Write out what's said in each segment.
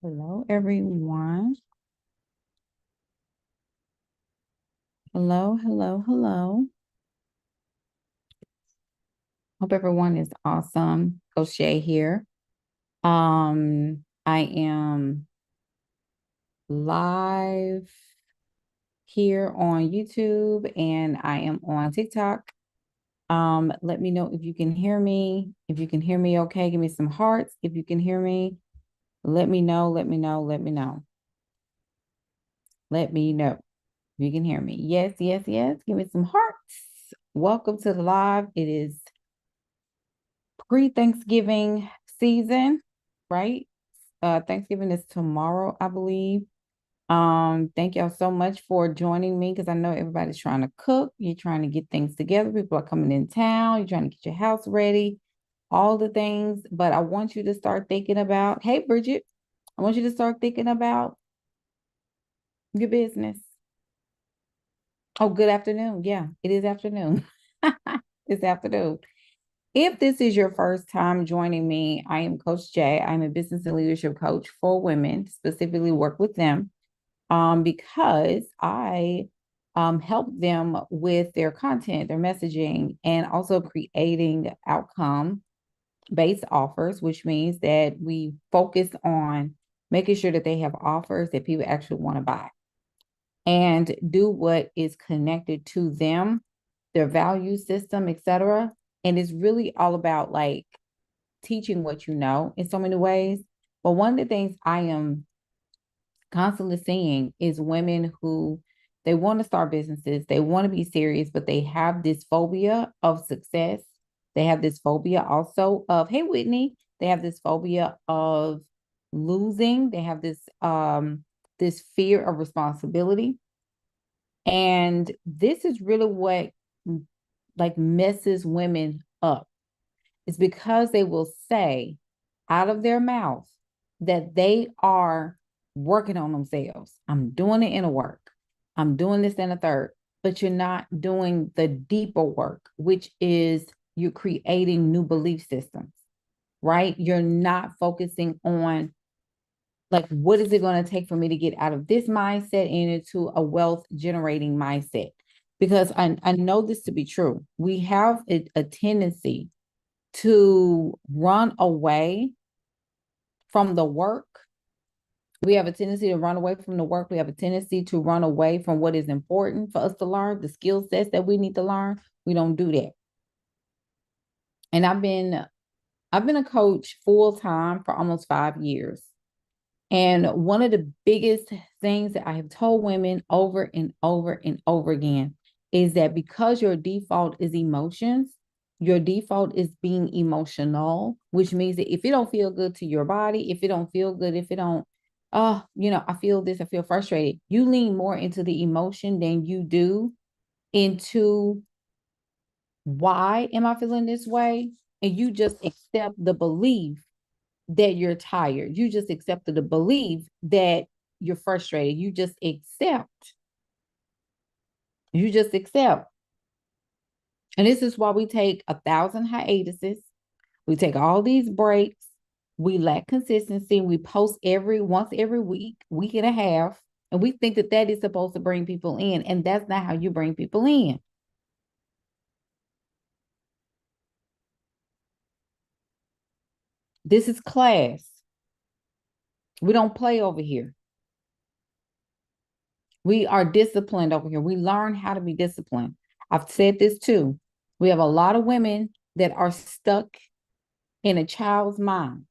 Hello, everyone. Hello, hello, hello. Hope everyone is awesome. Coach Shay here. I am live here on YouTube and I am on TikTok. Let me know if you can hear me. If you can hear me, okay, give me some hearts. If you can hear me, let me know, let me know, let me know. Let me know if you can hear me. Yes, yes, yes. Give me some hearts. Welcome to the live. It is pre-Thanksgiving season, right? Thanksgiving is tomorrow, I believe. Thank y'all so much for joining me because I know everybody's trying to cook. You're trying to get things together. People are coming in town. You're trying to get your house ready, all the things. But I want you to start thinking about, hey, Bridget, I want you to start thinking about your business. Oh, good afternoon. Yeah, it is afternoon. It's afternoon. If this is your first time joining me, I am Coach Jay. I'm a business and leadership coach for women, specifically work with them because I help them with their content, their messaging, and also creating outcome-based offers, which means that we focus on making sure that they have offers that people actually want to buy and do what is connected to them, their value system, etc. And it's really all about like teaching what you know in so many ways. But one of the things I am constantly seeing is women who they want to start businesses, they want to be serious, but they have this phobia of success. They have this phobia also of, hey, Whitney, they have this phobia of losing. They have this fear of responsibility. And this is really what like messes women up. It's because they will say out of their mouth that they are working on themselves. I'm doing the inner work. I'm doing this and a third, but you're not doing the deeper work, which is you're creating new belief systems, right? You're not focusing on like, what is it going to take for me to get out of this mindset and into a wealth generating mindset? Because I know this to be true. We have a tendency to run away from the work. We have a tendency to run away from the work. We have a tendency to run away from what is important for us to learn, the skill sets that we need to learn. We don't do that. And I've been a coach full time for almost 5 years. And one of the biggest things that I have told women over and over and over again is that because your default is emotions, your default is being emotional, which means that if it don't feel good to your body, if it don't feel good, if it don't, I feel this, I feel frustrated, you lean more into the emotion than you do into why am I feeling this way? And you just accept the belief that you're tired. You just accepted the belief that you're frustrated. You just accept. You just accept. And this is why we take 1,000 hiatuses. We take all these breaks. We lack consistency. We post once every week, week and a half. And we think that that is supposed to bring people in. And that's not how you bring people in. This is class. We don't play over here. We are disciplined over here. We learn how to be disciplined. I've said this too. We have a lot of women that are stuck in a child's mind.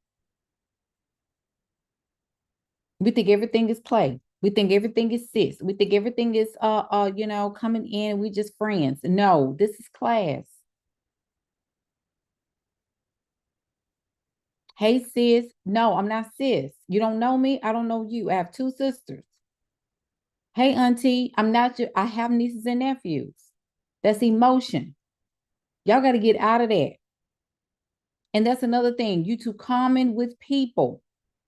We think everything is play. We think everything is sis. We think everything is coming in and we just friends. No, this is class. Hey sis. No, I'm not sis. You don't know me. I don't know you. I have two sisters. Hey auntie, I'm not your, I have nieces and nephews. That's emotion. Y'all got to get out of that. And that's another thing. You too common with people.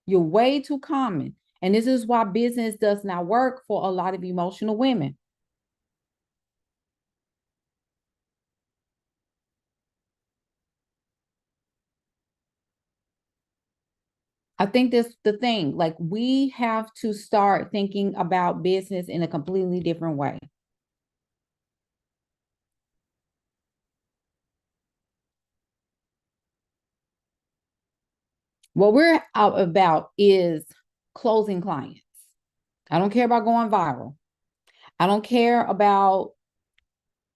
You're way too common. And this is why business does not work for a lot of emotional women. I think that's the thing. Like, we have to start thinking about business in a completely different way. What we're out about is closing clients. I don't care about going viral. I don't care about,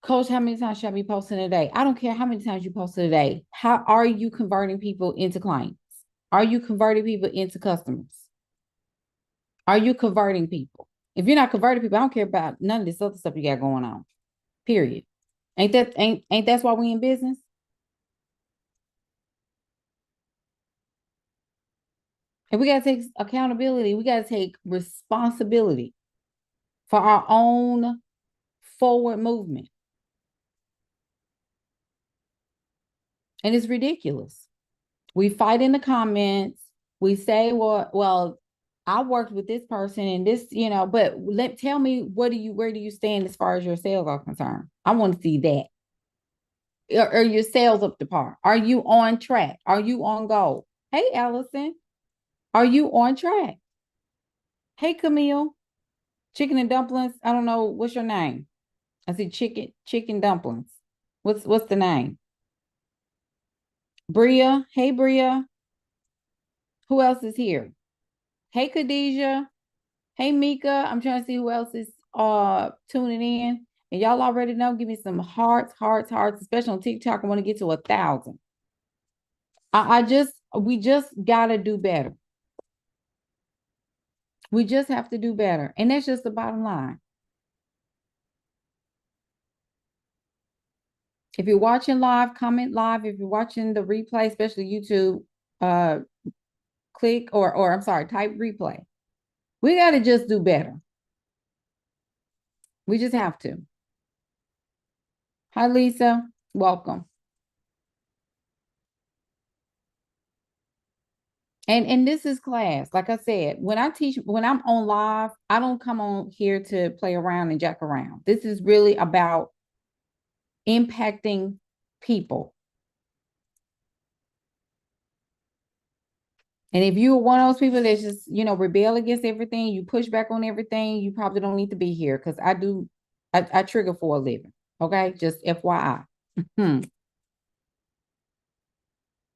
Coach, how many times should I be posting a day? I don't care how many times you post a day. How are you converting people into clients? Are you converting people into customers? Are you converting people? If you're not converting people, I don't care about none of this other stuff you got going on. Period. Ain't that's why we in business? And we got to take accountability. We got to take responsibility for our own forward movement. And it's ridiculous. We fight in the comments. We say, well, I worked with this person and this, but tell me, where do you stand as far as your sales are concerned? I want to see that. Are your sales up to par? Are you on track? Are you on goal? Hey, Elocin, are you on track? Hey, Camille, chicken and dumplings. I don't know. What's your name? I see chicken dumplings. What's the name? Bria. Hey, Bria. Who else is here? Hey, Khadijah. Hey, Mika. I'm trying to see who else is tuning in. And y'all already know, give me some hearts, especially on TikTok. I want to get to 1,000. We just gotta do better. We just have to do better. And that's just the bottom line. If you're watching live, comment live. If you're watching the replay, especially YouTube, click or I'm sorry, type replay. We got to just do better. We just have to. Hi, Lisa. Welcome. And this is class. Like I said, when I'm on live, I don't come on here to play around and jack around. This is really about impacting people. And if you're one of those people that's just, rebel against everything, you push back on everything, you probably don't need to be here, because I trigger for a living. Okay, just FYI.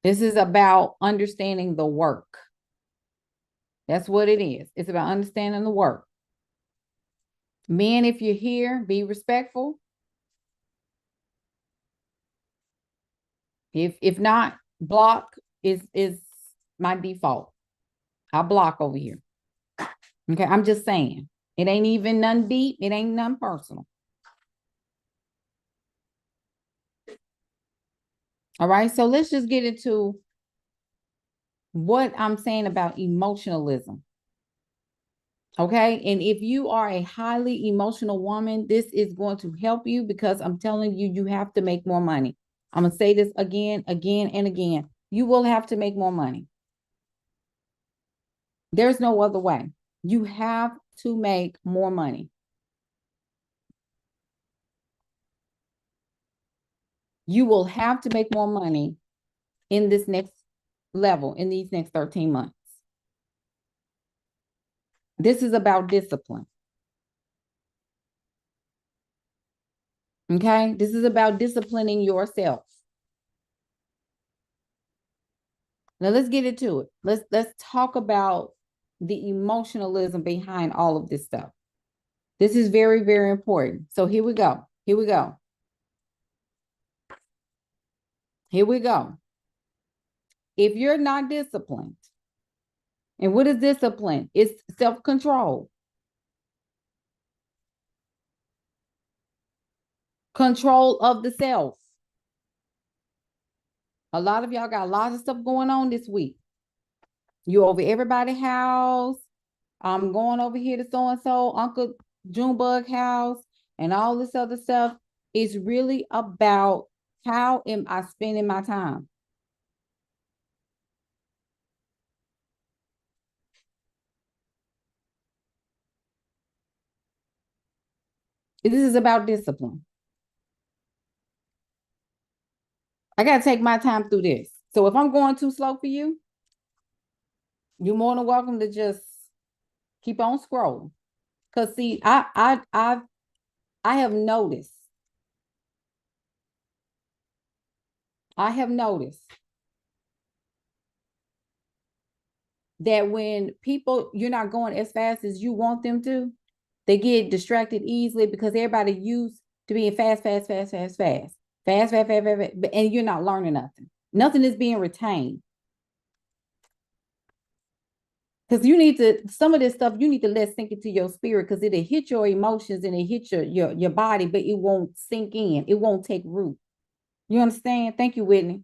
This is about understanding the work. That's what it is. It's about understanding the work. Men, if you're here, be respectful. If not, block is my default. I'll block over here. Okay, I'm just saying. It ain't even none deep. It ain't none personal. All right, so let's just get into what I'm saying about emotionalism. Okay, and if you are a highly emotional woman, this is going to help you, because I'm telling you, you have to make more money. I'm going to say this again, and again. You will have to make more money. There's no other way. You have to make more money. You will have to make more money in this next level, in these next 13 months. This is about discipline. Okay? This is about disciplining yourself. Now let's get into it. Let's talk about the emotionalism behind all of this stuff. This is very, very important. So here we go. Here we go. Here we go. If you're not disciplined, and what is discipline? It's self-control. Control of the self. A lot of y'all got a lot of stuff going on this week. You over everybody's house. I'm going over here to so-and-so, Uncle Junebug house, and all this other stuff. It's really about, how am I spending my time? This is about discipline. I got to take my time through this. So if I'm going too slow for you, You're more than welcome to just keep on scrolling. Cause see, I have noticed. I have noticed that when people, you're not going as fast as you want them to, they get distracted easily because everybody used to being fast, fast, fast, fast, fast, fast, fast, fast, fast, fast, and you're not learning nothing. Nothing is being retained. Because you need to, some of this stuff, you need to let sink into your spirit because it'll hit your emotions and it hit your body, but it won't sink in. It won't take root. You understand? Thank you, Whitney.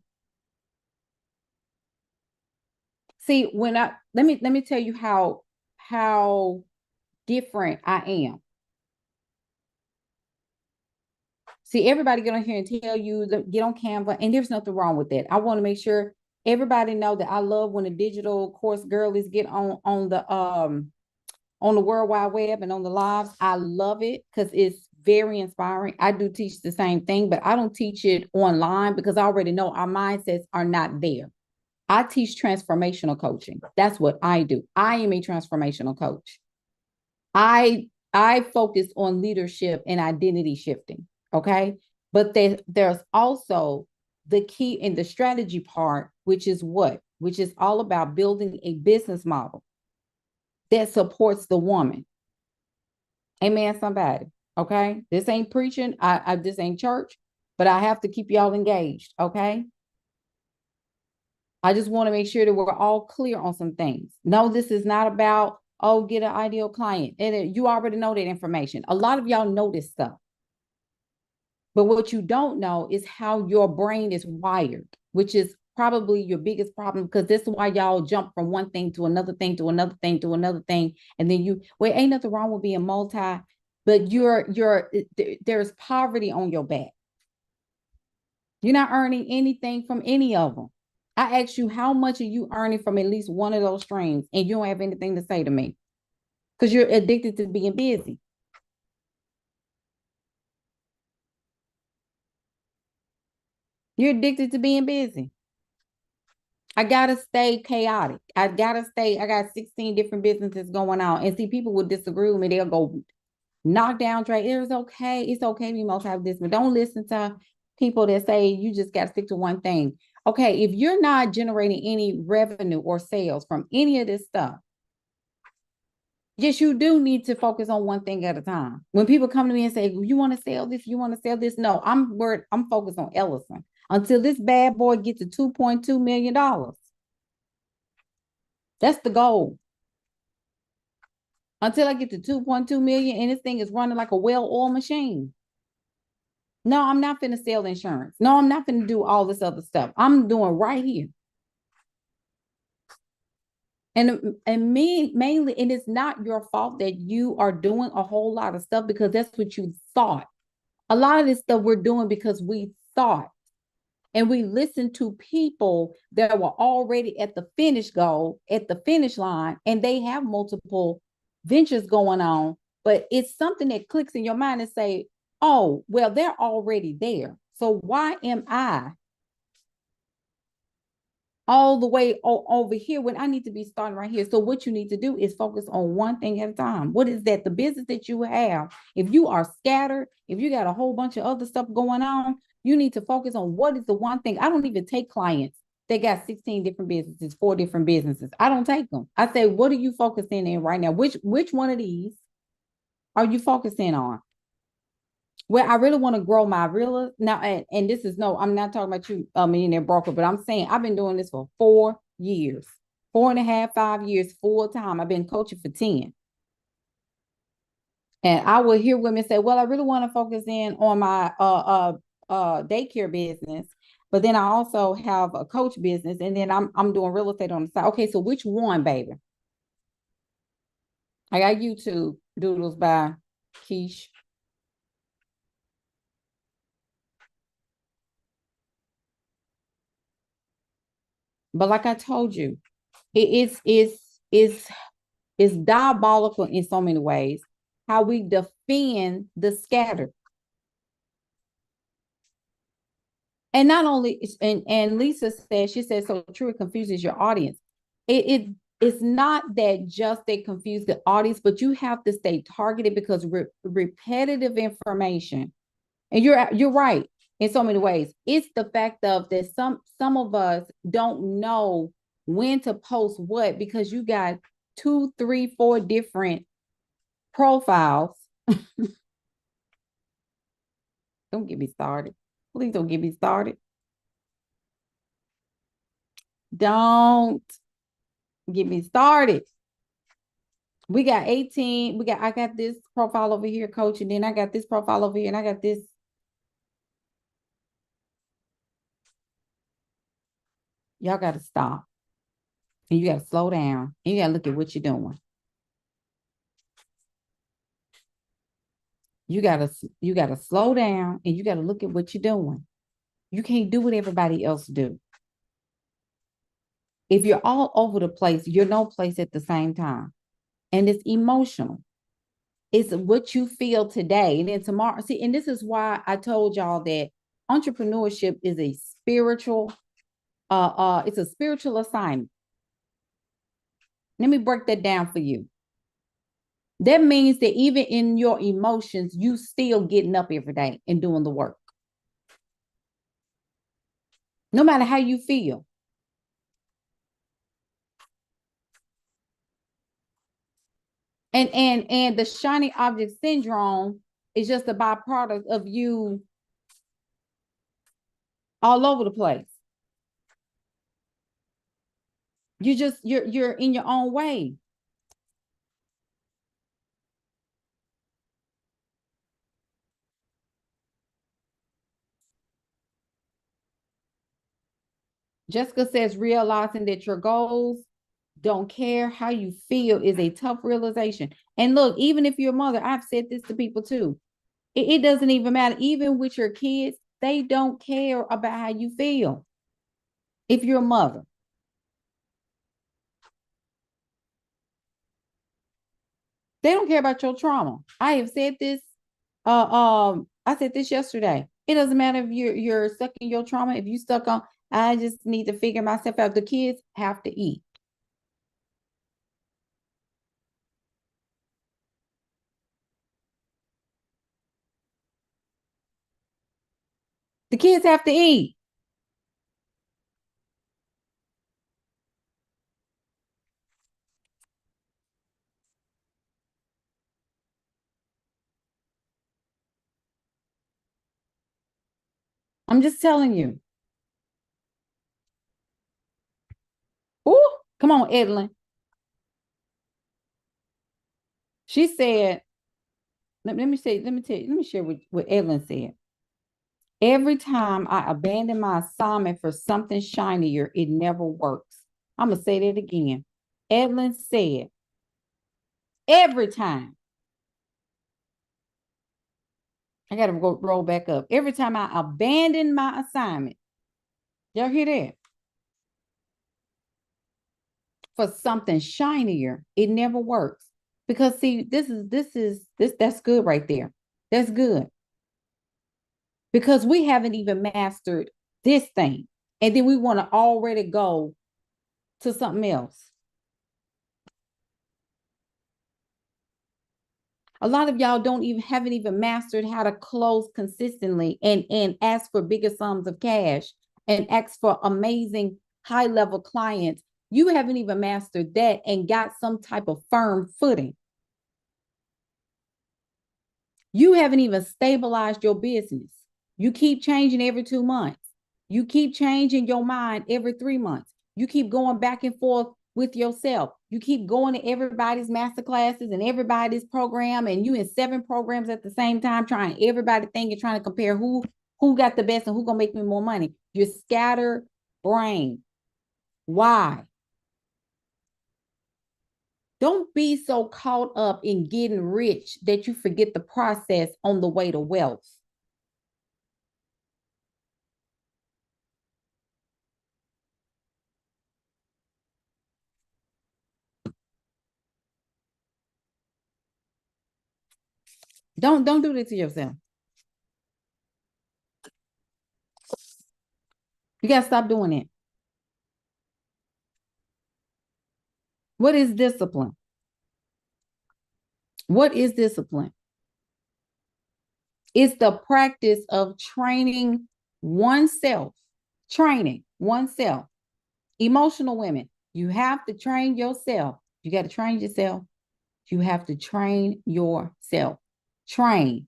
See, when I let me tell you how different I am. See, everybody get on here and tell you get on Canva, and there's nothing wrong with that. I want to make sure everybody know that I love when the digital course girlies get on the World Wide Web and on the lives. I love it because it's very inspiring. I do teach the same thing, but I don't teach it online because I already know our mindsets are not there. I teach transformational coaching. That's what I do. I am a transformational coach. I focus on leadership and identity shifting. Okay. But there's also the key in the strategy part, which is what? Which is all about building a business model that supports the woman. Amen, somebody. Okay. This ain't preaching. This ain't church, but I have to keep y'all engaged. Okay. I just want to make sure that we're all clear on some things. No, this is not about, oh, get an ideal client. And you already know that information. A lot of y'all know this stuff. But what you don't know is how your brain is wired, which is probably your biggest problem because this is why y'all jump from one thing to another thing to another thing to another thing. And then well, ain't nothing wrong with being multi, but there's poverty on your back. You're not earning anything from any of them. I asked you, how much are you earning from at least one of those streams? And you don't have anything to say to me because you're addicted to being busy. You're addicted to being busy. I gotta stay chaotic. I got 16 different businesses going on. And see, people would disagree with me. They'll go knock down trade. It's okay. It's okay to be multi-business. But don't listen to people that say you just got to stick to one thing. Okay, if you're not generating any revenue or sales from any of this stuff, yes, you do need to focus on one thing at a time. When people come to me and say, you want to sell this, you want to sell this? No, I'm focused on Elocin until this bad boy gets to $2.2 million. That's the goal. Until I get to 2.2 million and this thing is running like a well-oiled machine. No, I'm not finna sell insurance. No, I'm not finna do all this other stuff. I'm doing right here. And mainly, and it's not your fault that you are doing a whole lot of stuff because that's what you thought. A lot of this stuff we're doing because we thought. And we listened to people that were already at the finish goal, at the finish line, and they have multiple ventures going on. But it's something that clicks in your mind and say, oh, well, they're already there. So why am I all the way over here when I need to be starting right here? So what you need to do is focus on one thing at a time. What is that? The business that you have. If you are scattered, if you got a whole bunch of other stuff going on, you need to focus on what is the one thing. I don't even take clients. They got 16 different businesses, 4 different businesses. I don't take them. I say, what are you focusing in right now? Which one of these are you focusing on? Well, I really want to grow my real now, and this is no, I'm not talking about you, millionaire broker, but I'm saying I've been doing this for 4 years, 4.5, 5 years full time. I've been coaching for 10. And I will hear women say, well, I really want to focus in on my daycare business, but then I also have a coach business, and then I'm doing real estate on the side. Okay, so which one, baby? I got YouTube Doodles by Keish. But like I told you, it's diabolical in so many ways how we defend the scattered. And not only, and Lisa said, she said, so true, it confuses your audience. It it's not that just they confuse the audience, but you have to stay targeted because repetitive information, and you're right in so many ways. It's the fact of that some of us don't know when to post what because you got 2, 3, 4 different profiles. Don't get me started. Please don't get me started. Don't get me started. We got 18. I got this profile over here, coach, and then I got this profile over here, and I got this. Y'all got to stop. And you got to slow down. And you got to look at what you're doing. You gotta slow down and you gotta look at what you're doing. You can't do what everybody else do. If you're all over the place, you're no place at the same time. And it's emotional. It's what you feel today. And then tomorrow. See, and this is why I told y'all that entrepreneurship is a spiritual, it's a spiritual assignment. Let me break that down for you. That means that even in your emotions, you still getting up every day and doing the work. No matter how you feel. And the shiny object syndrome is just a byproduct of you all over the place. You're in your own way. Jessica says realizing that your goals don't care how you feel is a tough realization. And look, even if you're a mother, I've said this to people too. It doesn't even matter. Even with your kids, they don't care about how you feel. If you're a mother, they don't care about your trauma. I have said this. I said this yesterday. It doesn't matter if you're stuck in your trauma. If you stuck on, I just need to figure myself out. The kids have to eat. The kids have to eat. I'm just telling you. Oh, come on, Edlin. She said, let me share what Edlin said. Every time I abandon my assignment for something shinier, it never works. I'm going to say that again. Edlin said, every time. I got to roll back up. Every time I abandon my assignment, y'all hear that? For something shinier, it never works. Because see, that's good right there. That's good. Because we haven't even mastered this thing. And then we want to already go to something else. A lot of y'all haven't even mastered how to close consistently and ask for bigger sums of cash and ask for amazing high level clients. You haven't even mastered that and got some type of firm footing. You haven't even stabilized your business. You keep changing every 2 months. You keep changing your mind every 3 months. You keep going back and forth with yourself. You keep going to everybody's master classes and everybody's program, and you in 7 programs at the same time, trying everybody think and trying to compare who got the best and who gonna make me more money. You're scattered brain. Why? Don't be so caught up in getting rich that you forget the process on the way to wealth. Don't do this to yourself. You got to stop doing it. What is discipline? What is discipline? It's the practice of training oneself. Training oneself. Emotional women, you have to train yourself. You got to train yourself. You have to train yourself. Train.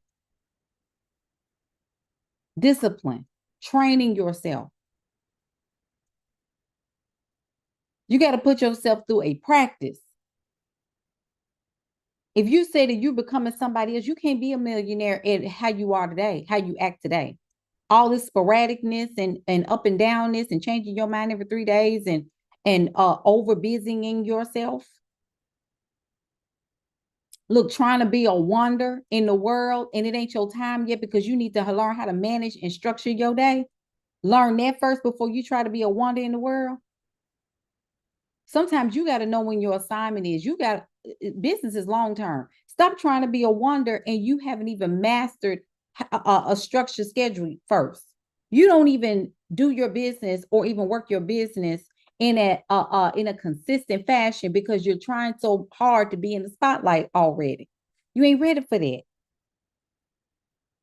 Discipline. Training yourself. You got to put yourself through a practice. If you say that you're becoming somebody else, you can't be a millionaire at how you are today, how you act today. All this sporadicness and up and downness and changing your mind every 3 days and over busying yourself. Look, trying to be a wonder in the world and it ain't your time yet because you need to learn how to manage and structure your day. Learn that first before you try to be a wonder in the world. Sometimes you got to know when your assignment is. Business is long term. Stop trying to be a wonder and you haven't even mastered a structured schedule first. You don't even do your business or even work your business in a consistent fashion because you're trying so hard to be in the spotlight already. You ain't ready for that.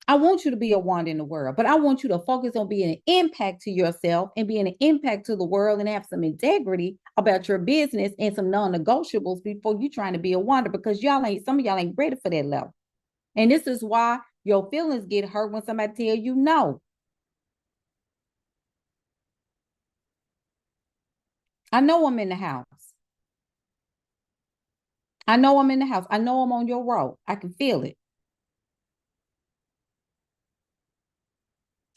I want you to be a wonder in the world, but I want you to focus on being an impact to yourself and being an impact to the world and have some integrity about your business and some non-negotiables before you trying to be a wonder because some of y'all ain't ready for that level. And this is why your feelings get hurt when somebody tell you no. I know I'm in the house. I know I'm in the house. I know I'm on your road. I can feel it.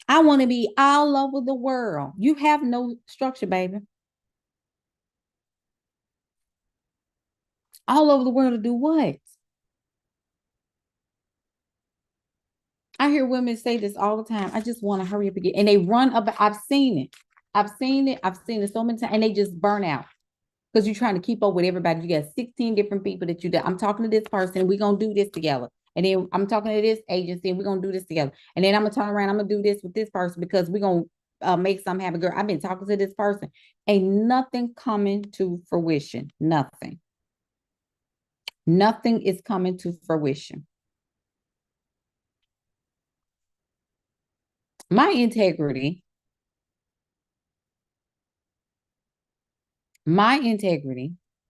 I want to be all over the world. You have no structure, baby. All over the world to do what? I hear women say this all the time. I just want to hurry up and get, and they run up. I've seen it. I've seen it so many times, and they just burn out because you're trying to keep up with everybody. You got 16 different people that you do. I'm talking to this person. We're going to do this together. And then I'm talking to this agency and we're going to do this together. And then I'm going to turn around. I'm going to do this with this person because we're going to make something happen. Girl, I've been talking to this person. Ain't nothing coming to fruition. Nothing. Nothing is coming to fruition. My integrity,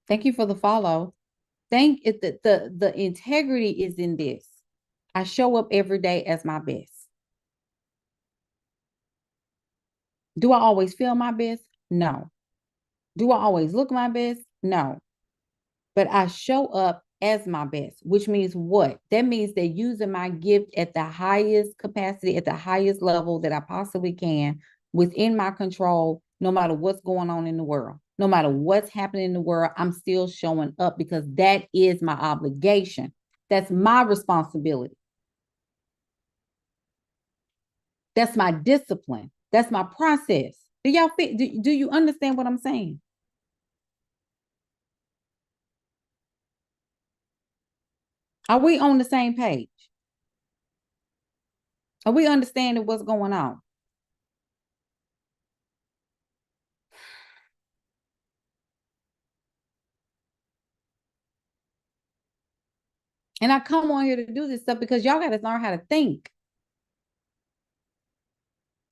thank you for the follow. The integrity is in this. I show up every day as my best. Do I always feel my best? No. Do I always look my best? No. But I show up as my best, which means what? That means that using my gift at the highest capacity, at the highest level that I possibly can within my control, no matter what's going on in the world, no matter what's happening in the world, I'm still showing up because that is my obligation. That's my responsibility. That's my discipline. That's my process. Do y'all fit? Do you understand what I'm saying? Are we on the same page? Are we understanding what's going on? And I come on here to do this stuff because y'all got to learn how to think.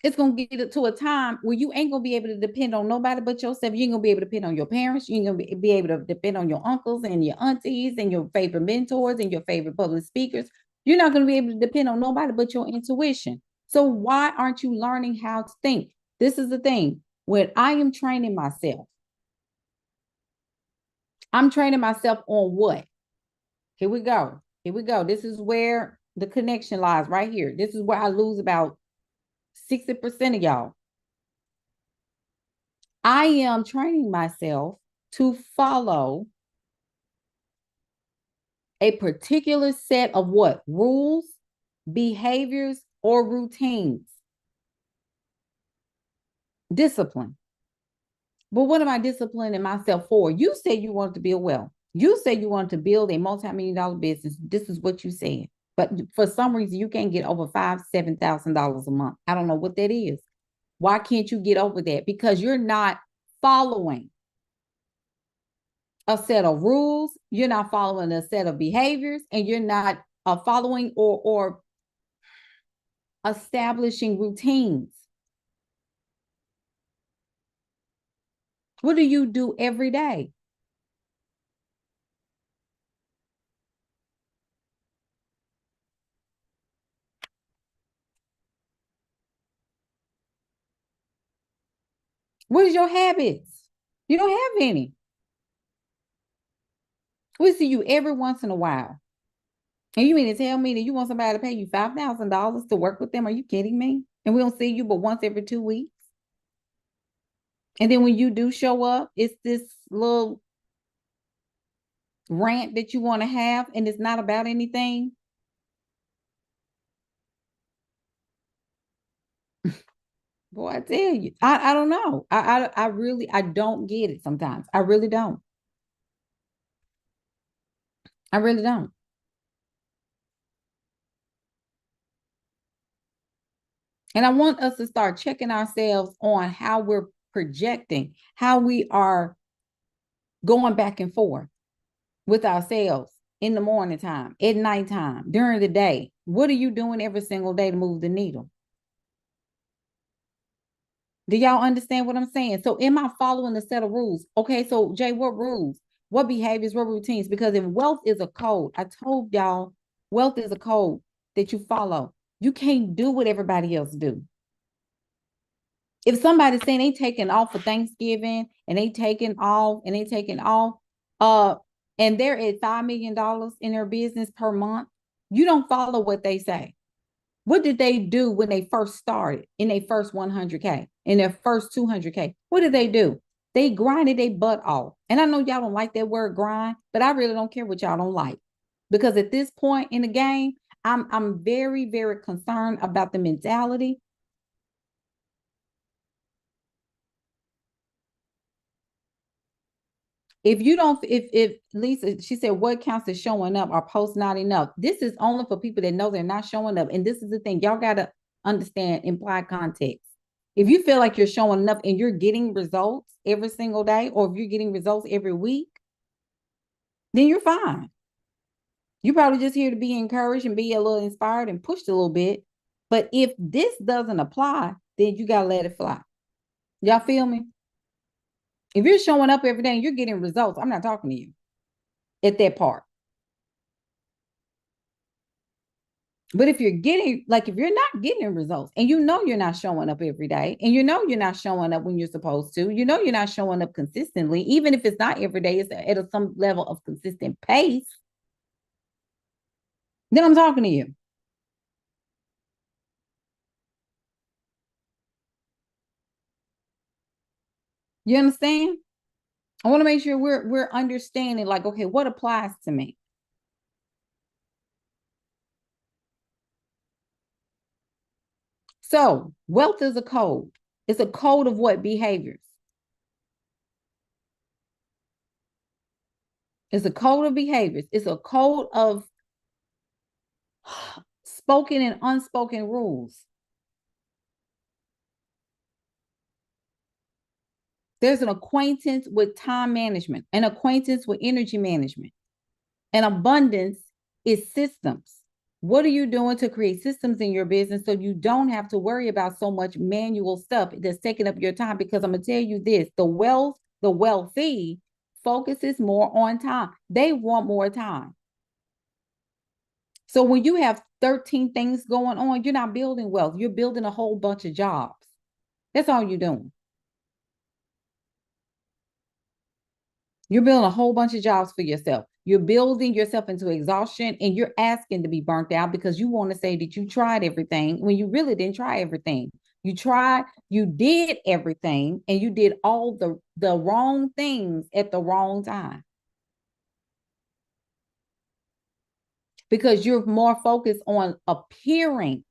It's going to get to a time where you ain't going to be able to depend on nobody but yourself. You ain't going to be able to depend on your parents. You ain't going to be able to depend on your uncles and your aunties and your favorite mentors and your favorite public speakers. You're not going to be able to depend on nobody but your intuition. So why aren't you learning how to think? This is the thing. When I am training myself, I'm training myself on what? Here we go. Here we go. This is where the connection lies right here. This is where I lose about 60% of y'all. I am training myself to follow a particular set of what? Rules, behaviors, or routines. Discipline. But what am I disciplining myself for? You said you wanted to build wealth. You said you wanted to build a multi-million-dollar business. This is what you said. But for some reason, you can't get over $5,000, $7,000 a month. I don't know what that is. Why can't you get over that? Because you're not following. a set of rules, you're not following a set of behaviors, and you're not following or establishing routines. What do you do every day? What is your habits? You don't have any. We see you every once in a while. And you mean to tell me that you want somebody to pay you $5,000 to work with them? Are you kidding me? And we don't see you but once every 2 weeks. And then when you do show up, it's this little rant that you want to have, and it's not about anything. Boy, I tell you, I don't know. I really I don't get it sometimes. I really don't. I really don't. And I want us to start checking ourselves on how we're projecting, how we are going back and forth with ourselves in the morning time, at nighttime, during the day. What are you doing every single day to move the needle? Do y'all understand what I'm saying? So am I following a set of rules? Okay, so Jay, what rules? What behaviors? What routines? Because if wealth is a code, I told y'all, wealth is a code that you follow. You can't do what everybody else do. If somebody's saying they taking off for Thanksgiving and they taking off and they taking off, uh, and they're at $5 million in their business per month, you don't follow what they say. What did they do when they first started in their first 100K, in their first 200K? What did they do? They grinded their butt off. And I know y'all don't like that word grind, but I really don't care what y'all don't like. Because at this point in the game, I'm very, very concerned about the mentality. If you don't, if Lisa, she said, what counts as showing up or post not enough? This is only for people that know they're not showing up. And this is the thing, y'all got to understand implied context. If you feel like you're showing enough and you're getting results every single day, or if you're getting results every week, then you're fine. You're probably just here to be encouraged and be a little inspired and pushed a little bit. But if this doesn't apply, then you got to let it fly. Y'all feel me? If you're showing up every day and you're getting results, I'm not talking to you at that part. But if you're getting, like, if you're not getting results and you know you're not showing up every day and you know you're not showing up when you're supposed to, you know you're not showing up consistently, even if it's not every day, it's at some level of consistent pace, then I'm talking to you. You understand? I want to make sure we're understanding, like, okay, what applies to me? So wealth is a code. It's a code of what behaviors? It's a code of behaviors. It's a code of spoken and unspoken rules. There's an acquaintance with time management, an acquaintance with energy management. And abundance is systems. What are you doing to create systems in your business so you don't have to worry about so much manual stuff that's taking up your time? Because I'm going to tell you this, the wealthy focuses more on time. They want more time. So when you have 13 things going on, you're not building wealth. You're building a whole bunch of jobs. That's all you're doing. You're building a whole bunch of jobs for yourself. You're building yourself into exhaustion, and you're asking to be burnt out because you want to say that you tried everything when you really didn't try everything. You did everything, and you did all the wrong things at the wrong time because you're more focused on appearing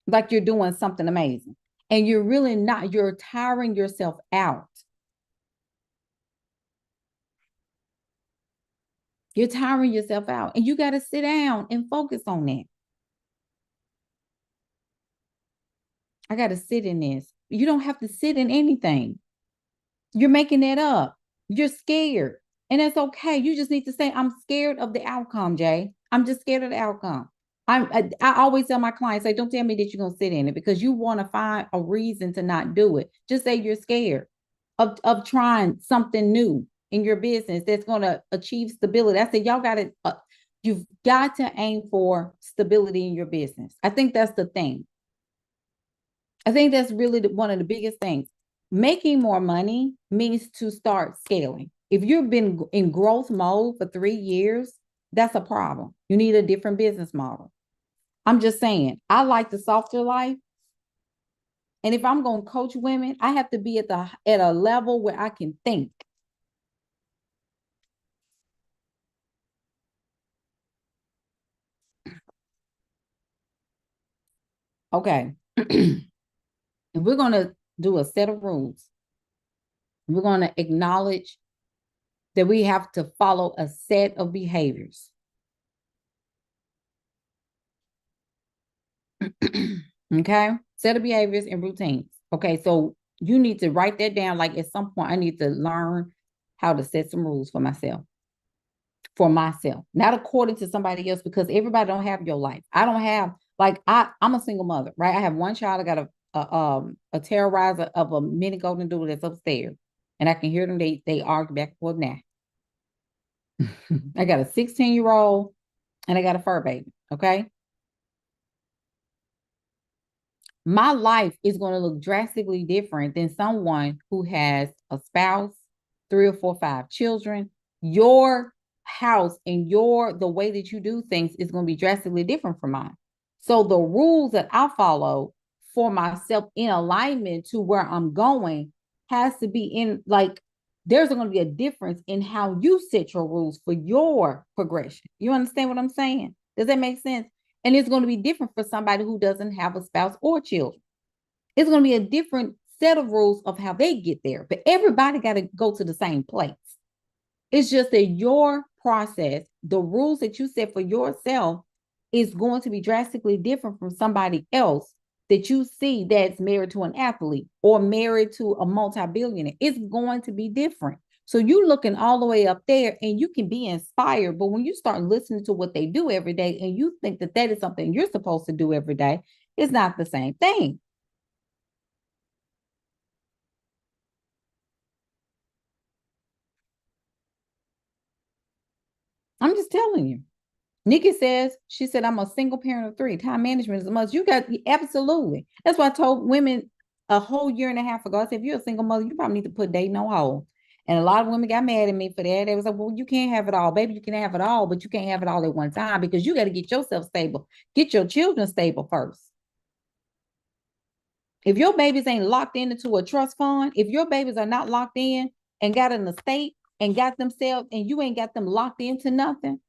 like you're doing something amazing. And you're really not, you're tiring yourself out. You're tiring yourself out, and you got to sit down and focus on that. I got to sit in this. You don't have to sit in anything. You're making that up. You're scared. And it's okay. You just need to say, I'm scared of the outcome, Jay. I'm just scared of the outcome. I always tell my clients, say, don't tell me that you're going to sit in it because you want to find a reason to not do it. Just say you're scared of trying something new in your business that's going to achieve stability. I said, y'all got to, you've got to aim for stability in your business. I think that's the thing. I think that's really one of the biggest things. Making more money means to start scaling. If you've been in growth mode for 3 years, that's a problem. You need a different business model. I'm just saying, I like the softer life. And if I'm going to coach women, I have to be at a level where I can think. Okay. If we're going to do a set of rules, we're going to acknowledge that we have to follow a set of behaviors. Okay. Set of behaviors and routines. Okay. So you need to write that down. Like at some point, I need to learn how to set some rules for myself. For myself, not according to somebody else, because everybody don't have your life. I don't have, like, I'm a single mother, right? I have one child. I got a terrorizer of a mini golden doodle that's upstairs, and I can hear them. They argue back and forth now. I got a 16-year-old and I got a fur baby. Okay. My life is going to look drastically different than someone who has a spouse, 3 or 4, 5 children. Your house and the way that you do things is going to be drastically different from mine. So the rules that I follow for myself in alignment to where I'm going has to be in, like, there's going to be a difference in how you set your rules for your progression. You understand what I'm saying? Does that make sense? And it's going to be different for somebody who doesn't have a spouse or children. It's going to be a different set of rules of how they get there. But everybody got to go to the same place. It's just that your process, the rules that you set for yourself, is going to be drastically different from somebody else that you see that's married to an athlete or married to a multi-billionaire. It's going to be different. So you're looking all the way up there and you can be inspired. But when you start listening to what they do every day and you think that that is something you're supposed to do every day, it's not the same thing. I'm just telling you. Nikki says, she said, I'm a single parent of 3. Time management is a must. You got, absolutely. That's why I told women a whole year and a half ago, I said, if you're a single mother, you probably need to put dating on hold. And a lot of women got mad at me for that. They was like, well, you can't have it all. Baby, you can have it all, but you can't have it all at one time because you got to get yourself stable. Get your children stable first. If your babies ain't locked into a trust fund, if your babies are not locked in and got an estate and got themselves, and you ain't got them locked into nothing,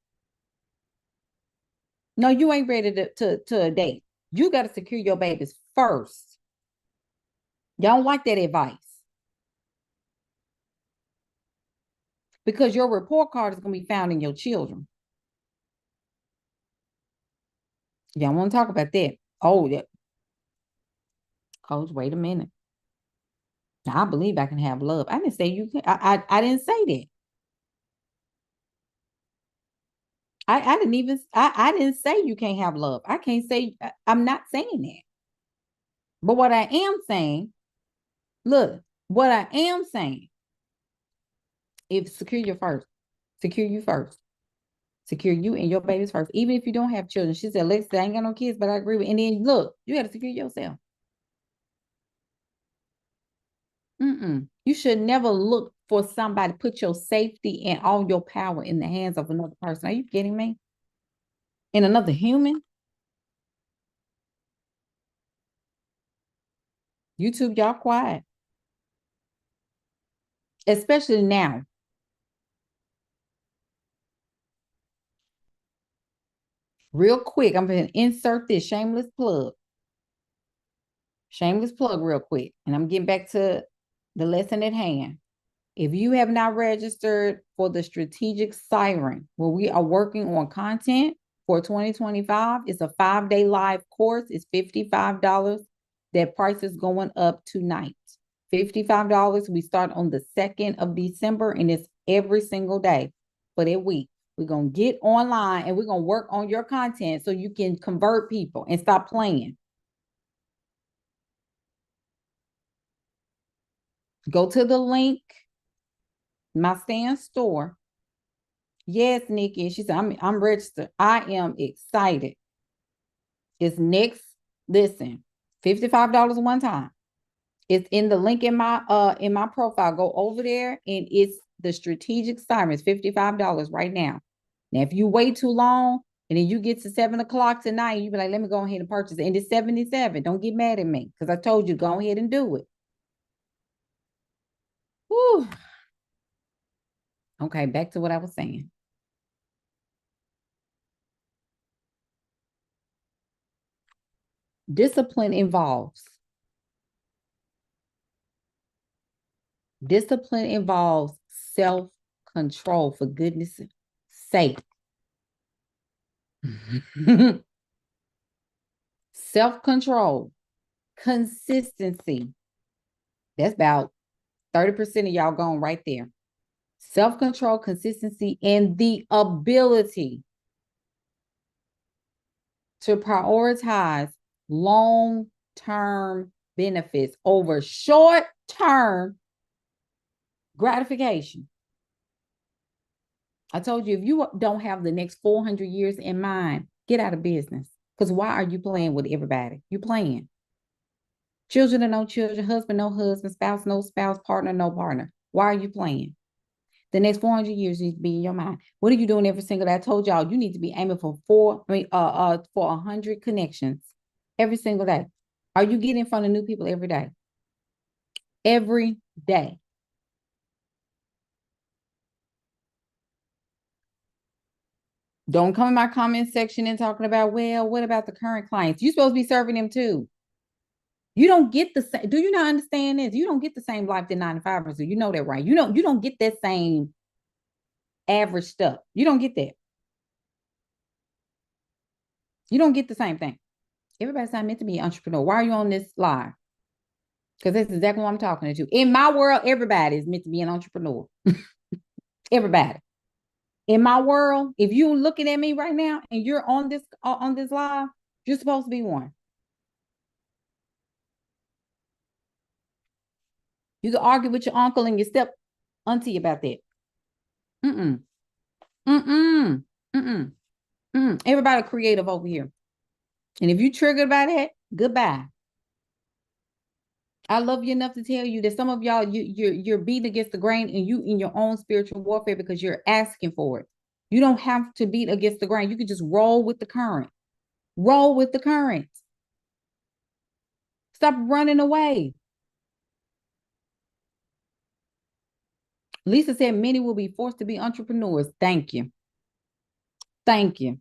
no, you ain't ready to date. You got to secure your babies first. Y'all don't like that advice because your report card is going to be found in your children. Y'all want to talk about that? Oh, yeah. Coach, wait a minute. Now, I believe I can have love. I didn't say you can. I didn't say that. I didn't even. I didn't say you can't have love. I can't say. I'm not saying that. But what I am saying, look, what I am saying, if secure your first, secure you first. Secure you and your babies first, even if you don't have children. She said, Lex, I ain't got no kids, but I agree with. And then look, you got to secure yourself. You should never look for somebody, put your safety and all your power in the hands of another person. Are you kidding me? In another human? YouTube, y'all quiet. Especially now. Real quick, I'm going to insert this shameless plug. Shameless plug real quick. And I'm getting back to the lesson at hand. If you have not registered for the Strategic Siren, where we are working on content for 2025, it's a 5-day live course. It's $55. That price is going up tonight. $55. We start on the 2nd of December, and it's every single day for that week. We're going to get online and we're going to work on your content so you can convert people and stop playing. Go to the link, my stand store. Yes, Nikki. She said, I'm registered. I am excited. It's next, listen, $55 one time. It's in the link in my profile. Go over there, and it's the strategic assignment. It's $55 right now. Now, if you wait too long and then you get to 7 o'clock tonight, you be like, let me go ahead and purchase it. And it's 77. Don't get mad at me because I told you, go ahead and do it. Whew. Okay, back to what I was saying. Discipline involves self-control, for goodness sake. Self-control, consistency. That's about 30% of y'all going right there. Self-control, consistency, and the ability to prioritize long-term benefits over short-term gratification. I told you, if you don't have the next 400 years in mind, get out of business. Because why are you playing with everybody? You're playing. Children or no children, husband, no husband, spouse, no spouse, partner, no partner. Why are you playing? The next 400 years needs to be in your mind. What are you doing every single day? I told y'all you need to be aiming for 100 connections every single day. Are you getting in front of new people every day? Every day. Don't come in my comment section and talking about, well, what about the current clients? You're supposed to be serving them too. You don't get the same. Do you not understand this? You don't get the same life that 9-to-5ers do. You know that, right? You don't get that same average stuff. You don't get that. You don't get the same thing. Everybody's not meant to be an entrepreneur. Why are you on this live? Because that's exactly what I'm talking to. In my world, everybody is meant to be an entrepreneur. Everybody. In my world, if you're looking at me right now and you're on this live, you're supposed to be one. You can argue with your uncle and your step auntie about that. Everybody creative over here. And if you triggered by that, goodbye. I love you enough to tell you that some of y'all, you're beating against the grain and you in your own spiritual warfare because you're asking for it. You don't have to beat against the grain. You can just roll with the current. Roll with the current. Stop running away. Lisa said many will be forced to be entrepreneurs. Thank you. Thank you.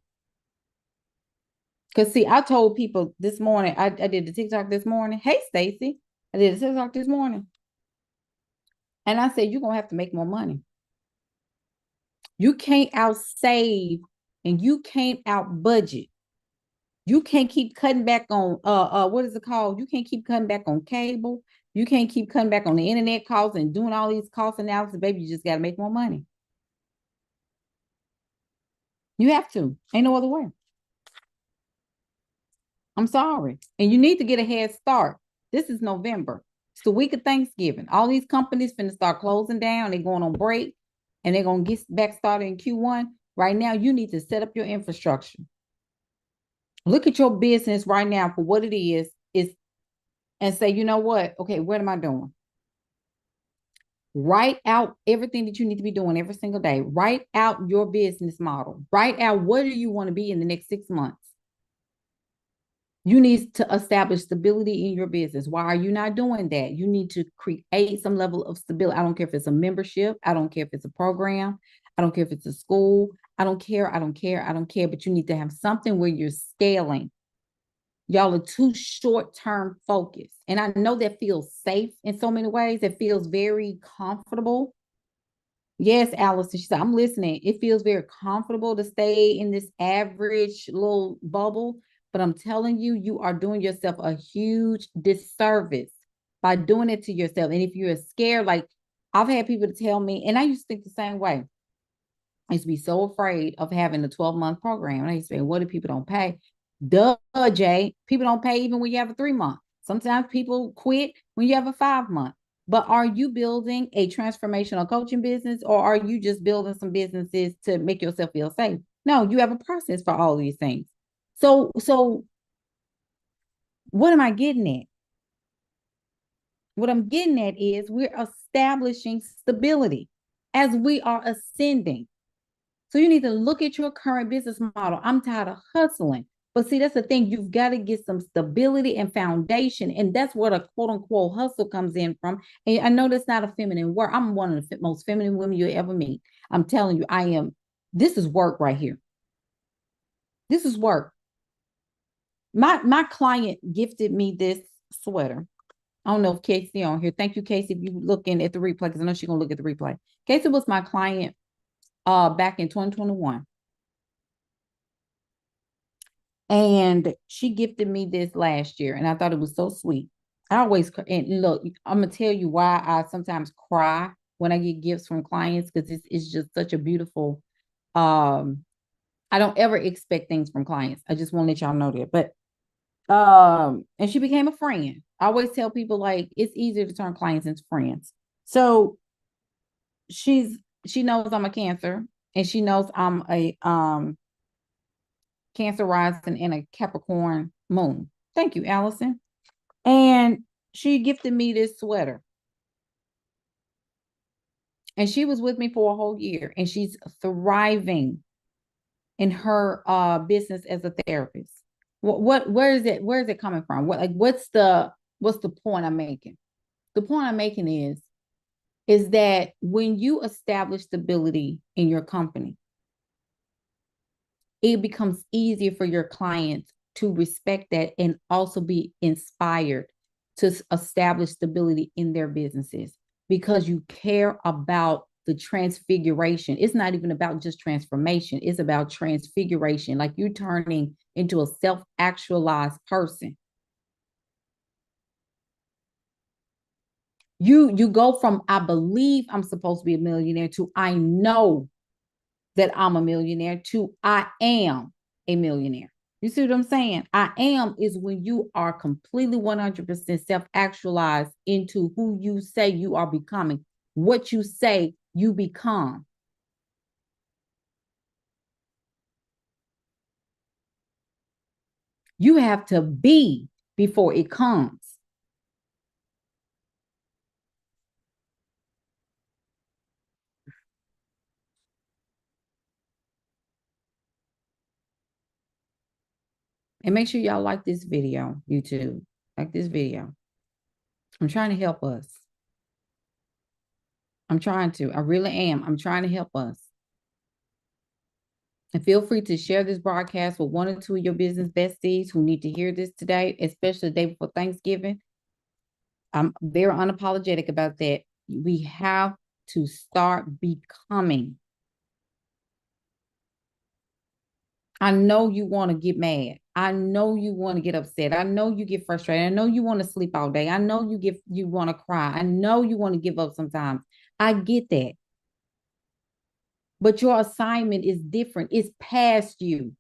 Because see, I told people this morning, I did the TikTok this morning. Hey, Stacy, I did a TikTok this morning. And I said, you're going to have to make more money. You can't outsave and you can't out budget. You can't keep cutting back on, what is it called? You can't keep cutting back on cable. You can't keep cutting back on the internet costs and doing all these cost analysis. Baby, you just got to make more money. You have to. Ain't no other way. I'm sorry. And you need to get a head start. This is November. It's the week of Thanksgiving. All these companies finna start closing down. They're going on break and they're going to get back started in Q1. Right now, you need to set up your infrastructure. Look at your business right now for what it is and say, you know what? Okay, what am I doing? Write out everything that you need to be doing every single day. Write out your business model. Write out what do you want to be in the next 6 months. You need to establish stability in your business. Why are you not doing that? You need to create some level of stability. I don't care if it's a membership. I don't care if it's a program. I don't care if it's a school. I don't care. But you need to have something where you're scaling. Y'all are too short-term focused. And I know that feels safe in so many ways. It feels very comfortable. Yes, Allison, she said, I'm listening. It feels very comfortable to stay in this average little bubble. But I'm telling you, you are doing yourself a huge disservice by doing it to yourself. And if you're scared, like I've had people to tell me, and I used to think the same way. I used to be so afraid of having a 12-month program. And I used to say, what if people don't pay? Duh, Jay. People don't pay even when you have a 3-month. Sometimes people quit when you have a 5-month. But are you building a transformational coaching business, or are you just building some businesses to make yourself feel safe? No, you have a process for all these things. So what am I getting at? What I'm getting at is we're establishing stability as we are ascending. So you need to look at your current business model. I'm tired of hustling. But see, that's the thing. You've got to get some stability and foundation. And that's where the quote unquote hustle comes in from. And I know that's not a feminine word. I'm one of the most feminine women you'll ever meet. I'm telling you, I am. This is work right here. This is work. My client gifted me this sweater. I don't know if Casey on here. Thank you, Casey, if you looking at the replay, because I know she's gonna look at the replay. Casey was my client back in 2021. And she gifted me this last year, and I thought it was so sweet. I always, and look, I'm gonna tell you why I sometimes cry when I get gifts from clients, because it's just such a beautiful. I don't ever expect things from clients. I just want to let y'all know that. But and she became a friend. I always tell people, like, it's easier to turn clients into friends. So she knows I'm a Cancer, and she knows I'm a Cancer rising and a Capricorn moon. Thank you, Allison. And she gifted me this sweater. And she was with me for a whole year, and she's thriving in her business as a therapist. Where is it coming from? What's the point I'm making? The point I'm making is that when you establish stability in your company, it becomes easier for your clients to respect that and also be inspired to establish stability in their businesses, because you care about the transfiguration. It's not even about just transformation. It's about transfiguration. Like you're turning into a self-actualized person. You go from I believe I'm supposed to be a millionaire to I know that I'm a millionaire to I am a millionaire. You see what I'm saying? I am is when you are completely 100% self-actualized into who you say you are becoming, what you say you become. You have to be before it comes. And make sure y'all like this video, YouTube. Like this video. I'm trying to help us. I'm trying to. I really am. I'm trying to help us. And feel free to share this broadcast with one or two of your business besties who need to hear this today, especially the day before Thanksgiving. I'm very unapologetic about that. We have to start becoming. I know you want to get mad. I know you want to get upset. I know you get frustrated. I know you want to sleep all day. I know you want to cry. I know you want to give up sometimes. I get that. But your assignment is different. It's past you.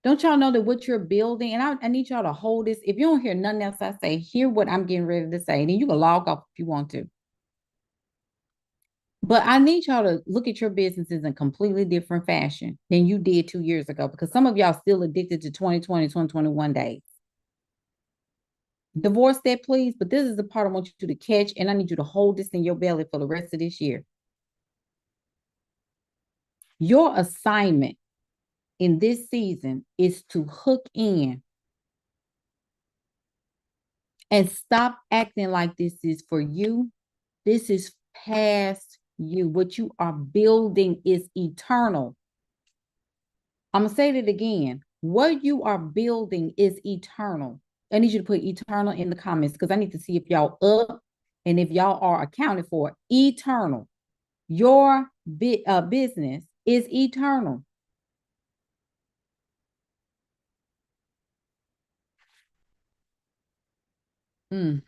Don't y'all know that what you're building, and I need y'all to hold this. If you don't hear nothing else I say, hear what I'm getting ready to say. And then you can log off if you want to. But I need y'all to look at your businesses in a completely different fashion than you did 2 years ago, because some of y'all still addicted to 2020, 2021 days. Divorce that, please. But this is the part I want you to catch, and I need you to hold this in your belly for the rest of this year. Your assignment in this season is to hook in and stop acting like this is for you. This is past you. What you are building is eternal. I'm going to say that again. What you are building is eternal. I need you to put eternal in the comments, because I need to see if y'all up and if y'all are accounted for. Eternal. Your business is eternal. Mm.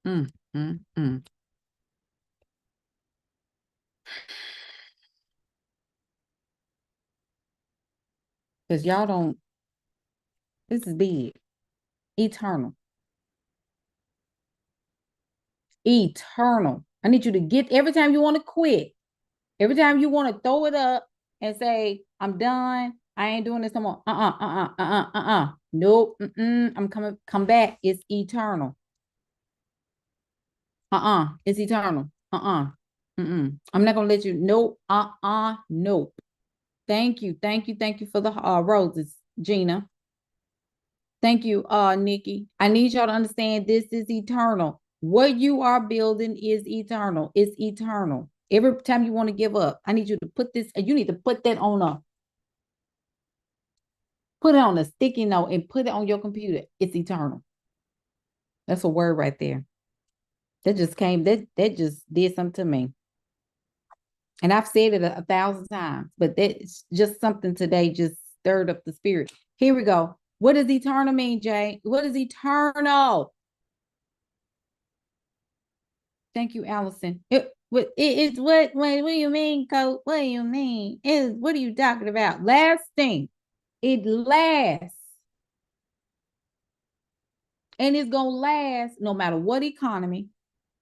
Mm, mm, mm. Because y'all don't, this is big. Eternal. Eternal. I need you to get every time you want to quit, every time you want to throw it up and say, I'm done. I ain't doing this no more. Nope. I'm coming, come back. It's eternal. It's eternal. I'm not gonna let you. Nope. Nope. Thank you. Thank you. Thank you for the roses, Gina. Thank you, Nikki. I need y'all to understand this is eternal. What you are building is eternal. It's eternal. Every time you want to give up, I need you to put this, you need to put that on put it on a sticky note and put it on your computer. It's eternal. That's a word right there. That just came, that just did something to me. And I've said it a thousand times, but that's just something today just stirred up the spirit. Here we go. What does eternal mean, Jay? What is eternal? Thank you, Allison. What do you mean, Coach? What do you mean? What are you talking about? Lasting. It lasts. And it's gonna last no matter what economy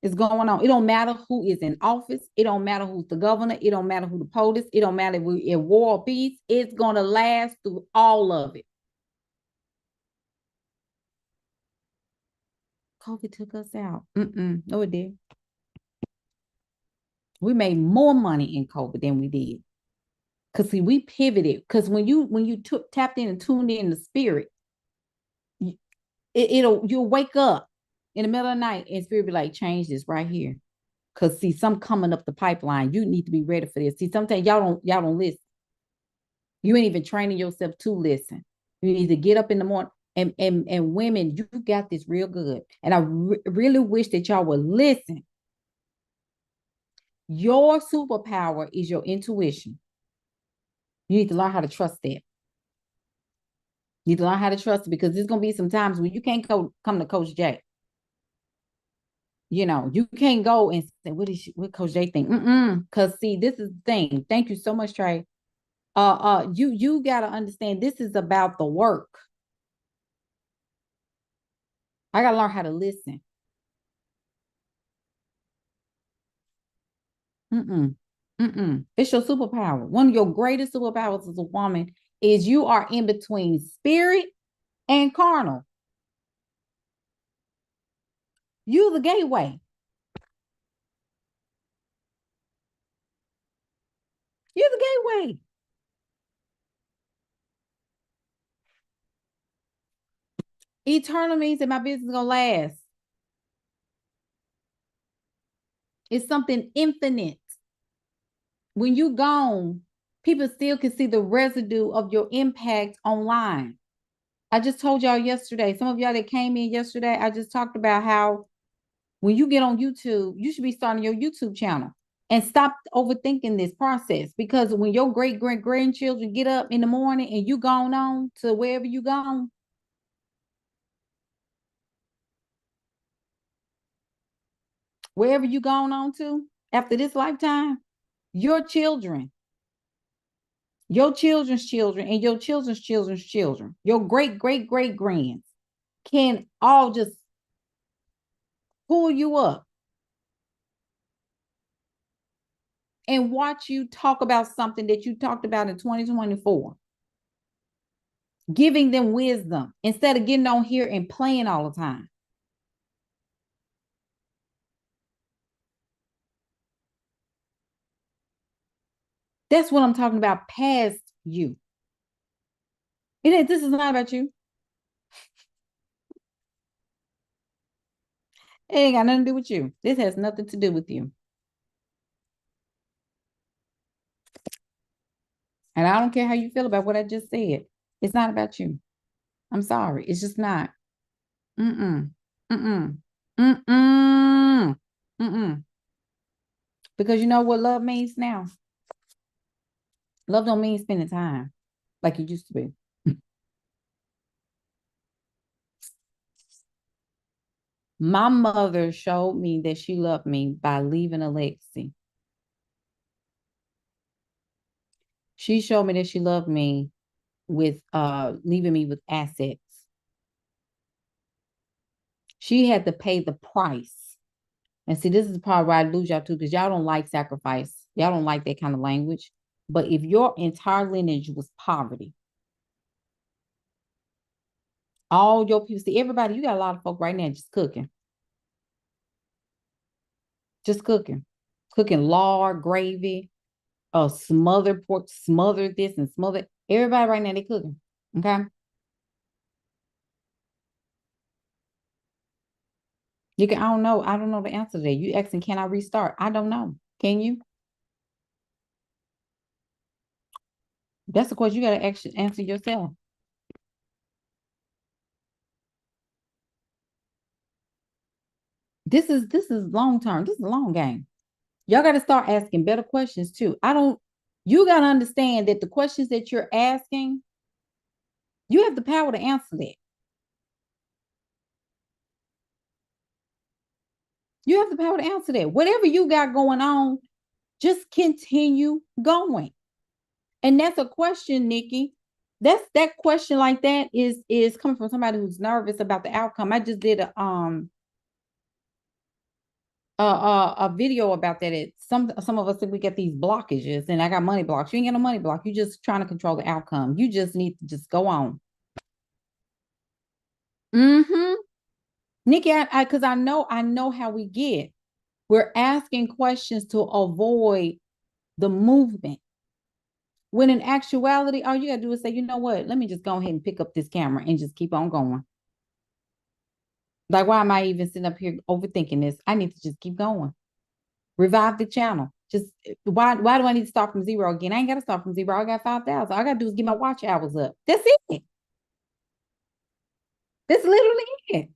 is going on. It don't matter who is in office. It don't matter who's the governor. It don't matter who the police. It don't matter if we're in war or peace. It's gonna last through all of it. COVID took us out. No, it did. We made more money in COVID than we did. Cause see, we pivoted. Cause when you tapped in and tuned in the spirit, you'll wake up in the middle of the night and spirit be like, change this right here. Cause see, some coming up the pipeline. You need to be ready for this. See, sometimes y'all don't listen. You ain't even training yourself to listen. You need to get up in the morning. And women, you got this real good. And I really wish that y'all would listen. Your superpower is your intuition. You need to learn how to trust that. You need to learn how to trust it because there's gonna be some times when you can't come to Coach J. You know, you can't go and say, what Coach J think? Because see, this is the thing. Thank you so much, Trey. You gotta understand this is about the work. I gotta learn how to listen. It's your superpower. One of your greatest superpowers as a woman is you are in between spirit and carnal. You the gateway. You're the gateway. Eternal means that my business is gonna last. It's something infinite. When you gone, people still can see the residue of your impact online. I just told y'all yesterday, some of y'all that came in yesterday, I just talked about how when you get on YouTube, you should be starting your YouTube channel and stop overthinking this process because when your grandchildren get up in the morning and you gone on to wherever you gone, wherever you gone on to after this lifetime, your children, your children's children, and your children's children's children, your great grands can all just pull you up and watch you talk about something that you talked about in 2024, giving them wisdom instead of getting on here and playing all the time. That's what I'm talking about past you. This is not about you. It ain't got nothing to do with you. This has nothing to do with you. And I don't care how you feel about what I just said. It's not about you. I'm sorry. It's just not. Mm-mm. Mm-mm. Mm-mm. Mm-mm. Because you know what love means now? Love don't mean spending time like it used to be. My mother showed me that she loved me by leaving a legacy. She showed me that she loved me with leaving me with assets. She had to pay the price. And see, this is the part where I lose y'all too, because y'all don't like sacrifice. Y'all don't like that kind of language. But if your entire lineage was poverty, all your people, see, everybody, you got a lot of folk right now just cooking. Just cooking. Cooking lard, gravy, smothered pork, smothered this and smothered. Everybody right now, they cooking. Okay. You can, I don't know the answer to that. You asking, can I restart? I don't know. Can you? That's the question you got to actually answer yourself. This is long term. This is a long game. Y'all got to start asking better questions too. You got to understand that the questions that you're asking, you have the power to answer that. You have the power to answer that. Whatever you got going on, just continue going. And that's a question, Nikki. That question like that is coming from somebody who's nervous about the outcome. I just did a video about that. Some of us think we get these blockages, and I got money blocks. You ain't got no money block. You're just trying to control the outcome. You just need to just go on. Mm-hmm. Nikki, because I know how we get. We're asking questions to avoid the movement. When in actuality, all you gotta do is say, you know what? Let me just go ahead and pick up this camera and just keep on going. Like, why am I even sitting up here overthinking this? I need to just keep going. Revive the channel. Just why do I need to start from zero again? I ain't got to start from zero. I got 5,000. All I got to do is get my watch hours up. That's it. That's literally it.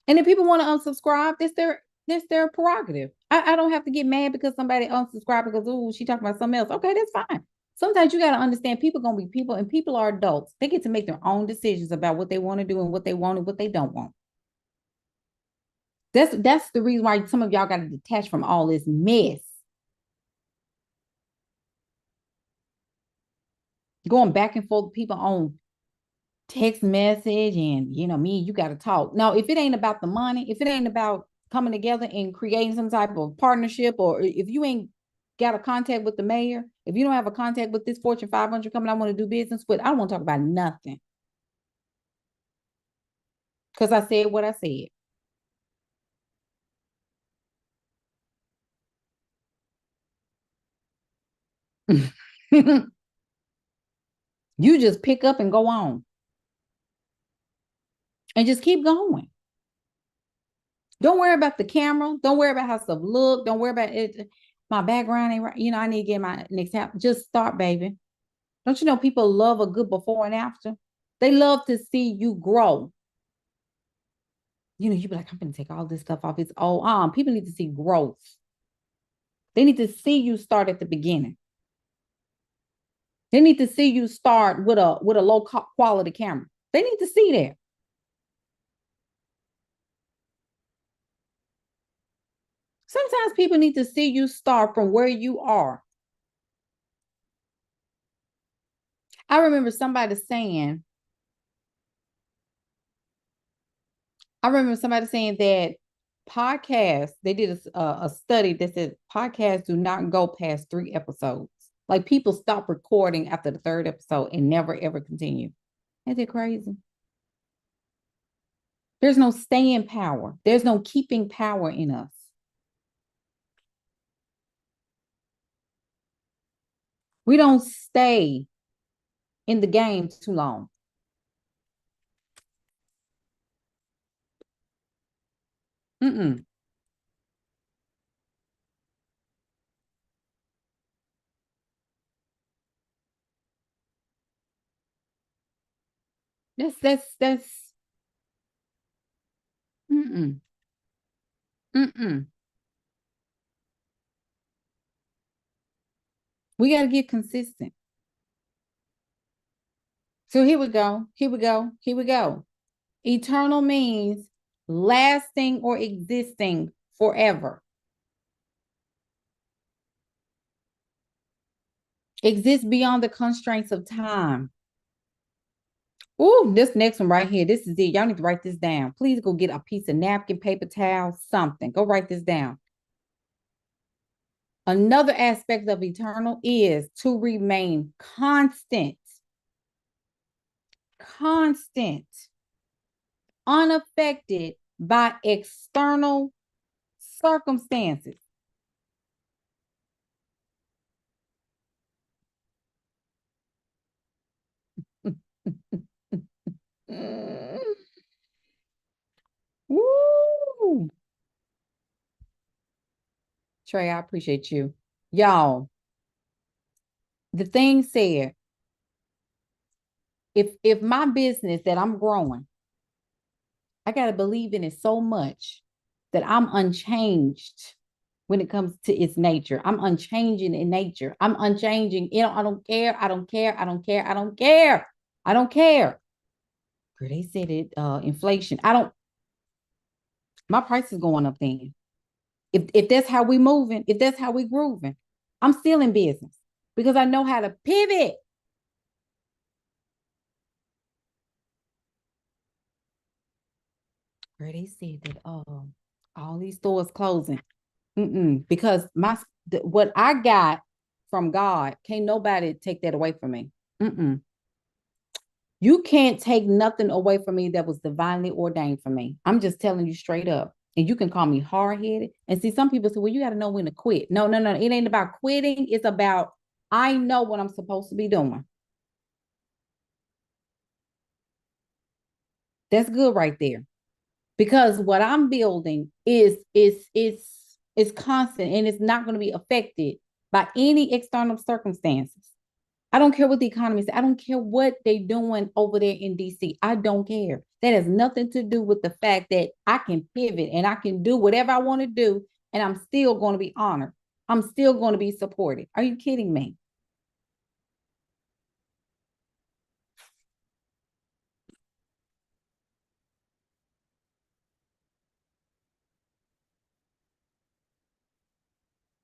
And if people want to unsubscribe, that's their prerogative. I don't have to get mad because somebody unsubscribed because, oh, she talking about something else. Okay, that's fine. Sometimes you got to understand people going to be people, and people are adults. They get to make their own decisions about what they want to do and what they want and what they don't want. That's the reason why some of y'all got to detach from all this mess. Going back and forth with people on text message and, me, you got to talk. Now, if it ain't about the money, if it ain't about coming together and creating some type of partnership, or if you ain't got a contact with the mayor, if you don't have a contact with this Fortune 500 company I want to do business with, I don't want to talk about nothing. Because I said what I said. You just pick up and go on and just keep going. Don't worry about the camera. Don't worry about how stuff look. Don't worry about it. My background ain't right. I need to get my next app. Just start, baby. Don't you know people love a good before and after? They love to see you grow. You be like, I'm going to take all this stuff off. It's all on. People need to see growth. They need to see you start at the beginning. They need to see you start with a low quality camera. They need to see that. Sometimes people need to see you start from where you are. I remember somebody saying that podcasts, they did a study that said podcasts do not go past 3 episodes. Like, people stop recording after the 3rd episode and never ever continue. Isn't it crazy? There's no staying power. There's no keeping power in us. We don't stay in the game too long. Mm-mm. That's mm-mm. Mm-mm. We got to get consistent. So here we go. Here we go. Here we go. Eternal means lasting or existing forever. Exist beyond the constraints of time. Ooh, this next one right here. This is it. Y'all need to write this down. Please go get a piece of napkin, paper towel, something. Go write this down. Another aspect of eternal is to remain constant, unaffected by external circumstances. Woo! Trey, I appreciate you. Y'all, the thing said, if my business that I'm growing, I got to believe in it so much that I'm unchanged when it comes to its nature. I'm unchanging in nature. I'm unchanging. You know, I don't care. I don't care. I don't care. I don't care. I don't care. Girl, they said it, inflation. My price is going up then. If that's how we moving, if that's how we grooving, I'm still in business because I know how to pivot. Girl, they said that all these stores closing. Because what I got from God, can't nobody take that away from me. You can't take nothing away from me that was divinely ordained for me. I'm just telling you straight up. And you can call me hard-headed. And see, some people say, well, you got to know when to quit. No. It ain't about quitting. It's about, I know what I'm supposed to be doing. That's good right there. Because what I'm building is constant and it's not going to be affected by any external circumstances. I don't care what the economy is. I don't care what they're doing over there in DC. I don't care. That has nothing to do with the fact that I can pivot and I can do whatever I want to do, and I'm still going to be honored. I'm still going to be supported. Are you kidding me?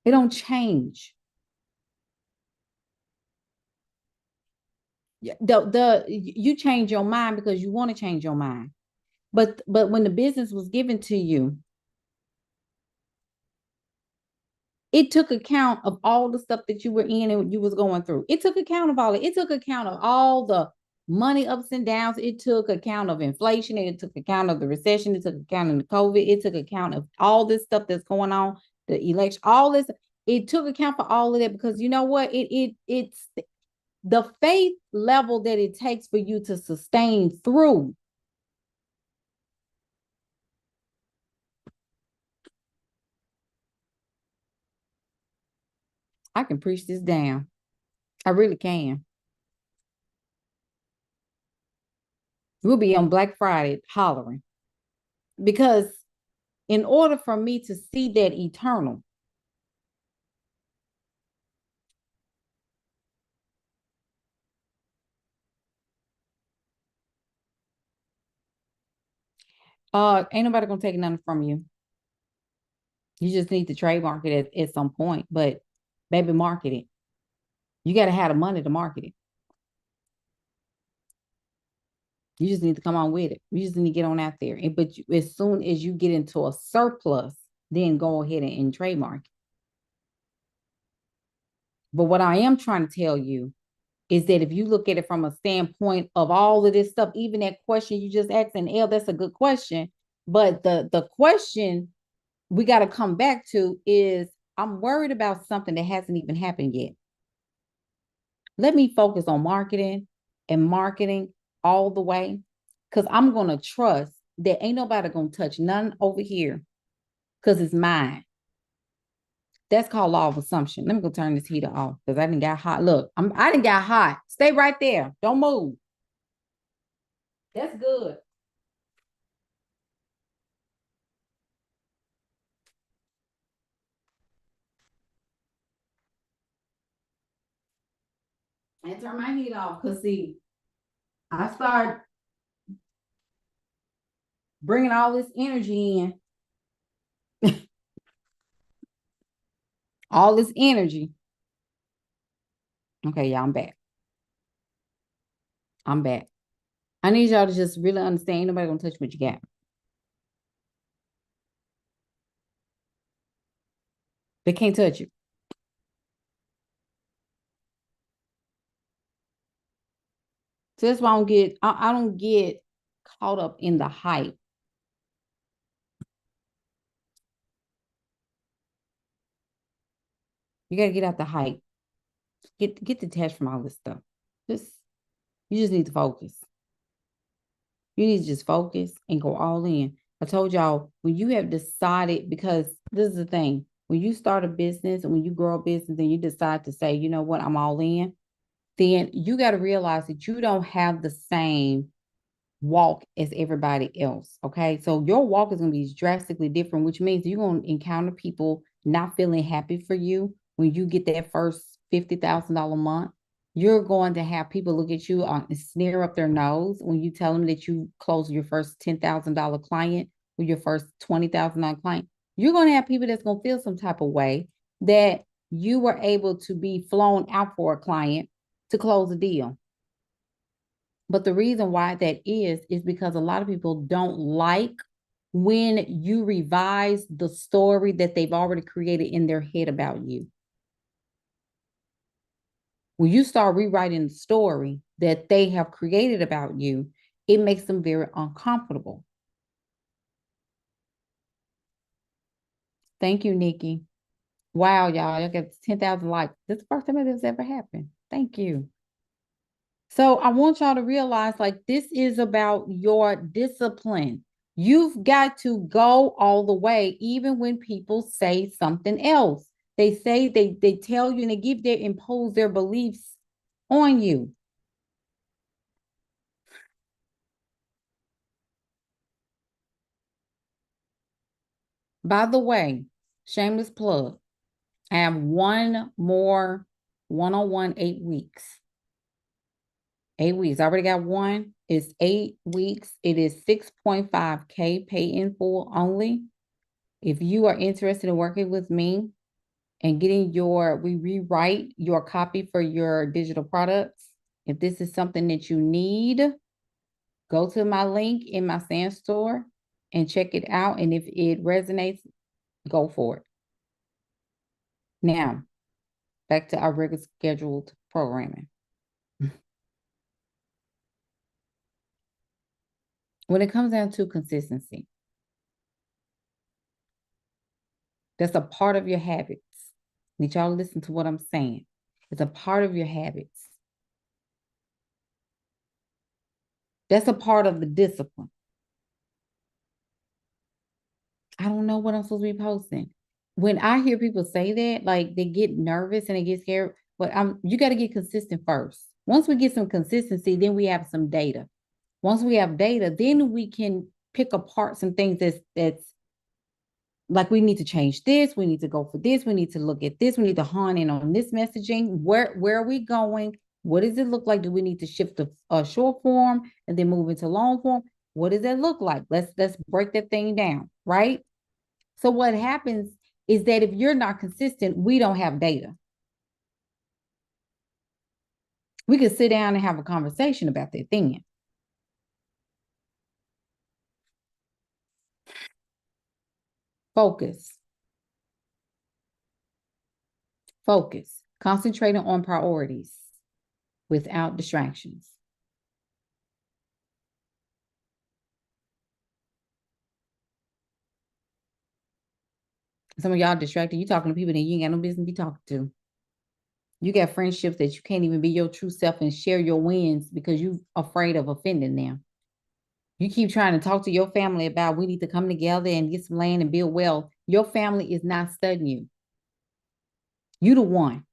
It don't change. You change your mind because you want to change your mind. But when the business was given to you, it took account of all the stuff that you were in and you was going through. It took account of all it. It took account of all the money ups and downs. It took account of inflation. It took account of the recession. It took account of the COVID. It took account of all this stuff that's going on, the election, all this. It took account for all of that because you know what? It's the faith level that it takes for you to sustain through. I can preach this down. I really can. We'll be on Black Friday hollering because in order for me to see that eternal, ain't nobody gonna take nothing from you. You just need to trademark it at some point, but baby, market it. You got to have the money to market it. You just need to come on with it. You just need to get on out there. As soon as you get into a surplus, then go ahead and trademark it. But what I am trying to tell you is that if you look at it from a standpoint of all of this stuff, even that question you just asked, and L, that's a good question. But the question we got to come back to is I'm worried about something that hasn't even happened yet. Let me focus on marketing and marketing all the way because I'm going to trust that ain't nobody going to touch none over here because it's mine. That's called law of assumption. Let me go turn this heater off because I didn't got hot. Look, I didn't got hot. Stay right there. Don't move. That's good. And turn my heat off because see, I start bringing all this energy in. All this energy. Okay, y'all, I'm back. I'm back. I need y'all to just really understand. Ain't nobody gonna touch what you got. They can't touch it. So that's why I don't get caught up in the hype. You gotta get out the hype. Get detached from all this stuff. Just you just need to focus. You need to just focus and go all in. I told y'all when you have decided, because this is the thing, when you start a business and when you grow a business and you decide to say, you know what, I'm all in, then you got to realize that you don't have the same walk as everybody else. Okay. So your walk is going to be drastically different, which means you're going to encounter people not feeling happy for you when you get that first $50,000 month. You're going to have people look at you and sneer up their nose when you tell them that you close your first $10,000 client or your first $20,000 client. You're going to have people that's going to feel some type of way that you were able to be flown out for a client to close a deal. But the reason why that is because a lot of people don't like when you revise the story that they've already created in their head about you. When you start rewriting the story that they have created about you, it makes them very uncomfortable. Thank you, Nikki. Wow, y'all got 10,000 likes. This is the first time it has ever happened. Thank you. So I want y'all to realize like this is about your discipline. You've got to go all the way, even when people say something else. They say they tell you and they impose their beliefs on you. By the way, shameless plug. I have one more one-on-one 8 weeks. 8 weeks. I already got one. It's 8 weeks. It is 6.5K pay in full only. If you are interested in working with me and we rewrite your copy for your digital products. If this is something that you need, go to my link in my Sand store and check it out. And if it resonates, go for it. Now, back to our regular scheduled programming. When it comes down to consistency, that's a part of your habits. Need y'all to listen to what I'm saying. It's a part of your habits. That's a part of the discipline. I don't know what I'm supposed to be posting. When I hear people say that, like they get nervous and they get scared, but you got to get consistent first. Once we get some consistency, then we have some data. Once we have data, then we can pick apart some things that's like we need to change this, we need to go for this, we need to look at this, we need to hone in on this messaging. Where are we going? What does it look like? Do we need to shift to short form and then move into long form? What does that look like? Let's break that thing down, right? So what happens is that if you're not consistent, we don't have data. We could sit down and have a conversation about that thing. Focus. Focus. Concentrating on priorities without distractions. Some of y'all distracted. You talking to people that you ain't got no business be talking to. You got friendships that you can't even be your true self and share your wins because you're afraid of offending them. You keep trying to talk to your family about we need to come together and get some land and build wealth. Your family is not studying you. You the one.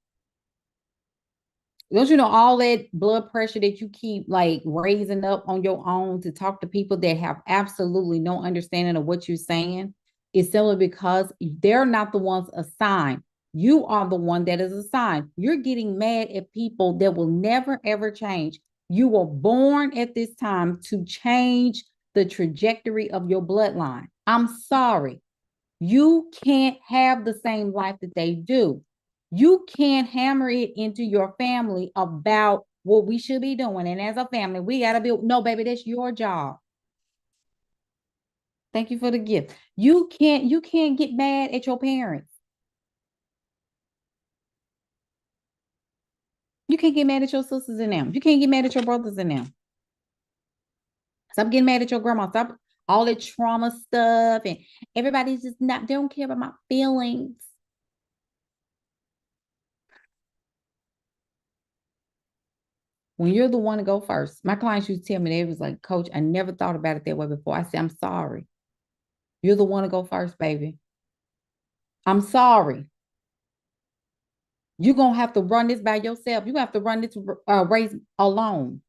Don't you know all that blood pressure that you keep like raising up on your own to talk to people that have absolutely no understanding of what you're saying is simply because they're not the ones assigned. You are the one that is assigned. You're getting mad at people that will never, ever change. You were born at this time to change the trajectory of your bloodline. I'm sorry. You can't have the same life that they do. You can't hammer it into your family about what we should be doing. And as a family, we got to be, no, baby, that's your job. Thank you for the gift. You can't get mad at your parents. You can't get mad at your sisters and them. You can't get mad at your brothers and them. Stop getting mad at your grandma. Stop all that trauma stuff. And everybody's just not, they don't care about my feelings. When you're the one to go first, my clients used to tell me, they was like, Coach, I never thought about it that way before. I said, I'm sorry. You're the one to go first, baby. I'm sorry. You're going to have to run this by yourself. You have to run this race alone.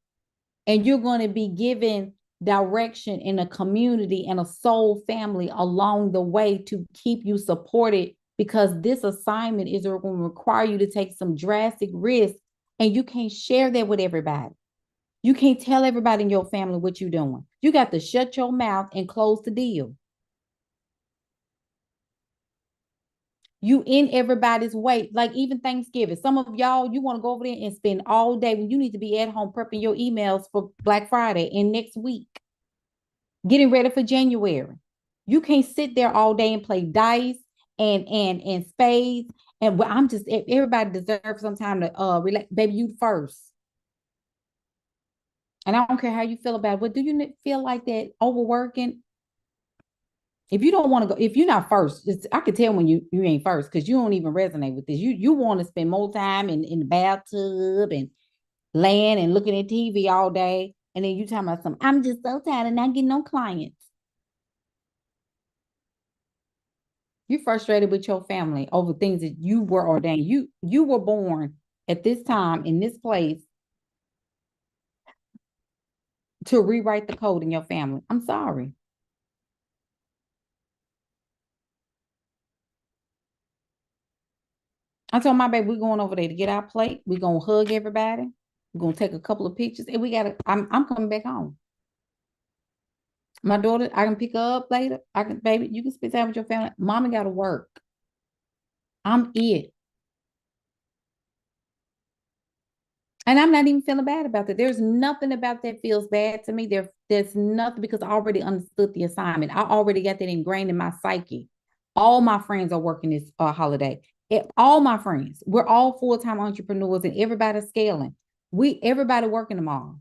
And you're going to be given direction in a community and a soul family along the way to keep you supported, because this assignment is going to require you to take some drastic risks, and you can't share that with everybody. You can't tell everybody in your family what you're doing. You got to shut your mouth and close the deal. You in everybody's way. Like even Thanksgiving, some of y'all, you want to go over there and spend all day when you need to be at home prepping your emails for Black Friday and next week, getting ready for January. You can't sit there all day and play dice and spades. And I'm just, everybody deserves some time to relax. Baby, you first. And I don't care how you feel about it. But do you feel like that overworking? If you don't want to go, if you're not first, I could tell when you ain't first, because you don't even resonate with this. You want to spend more time in the bathtub and laying and looking at TV all day. And then you talking about something, I'm just so tired of not getting no clients. You're frustrated with your family over things that you were ordained. You were born at this time in this place to rewrite the code in your family. I'm sorry. I told my baby, we're going over there to get our plate. We're going to hug everybody. We're going to take a couple of pictures. And I'm coming back home. My daughter, I can pick her up later. Baby, you can spend time with your family. Mama got to work. I'm it. And I'm not even feeling bad about that. There's nothing about that feels bad to me. There's nothing, because I already understood the assignment. I already got that ingrained in my psyche. All my friends are working this holiday. All my friends, we're all full-time entrepreneurs, and everybody's scaling. Everybody working tomorrow.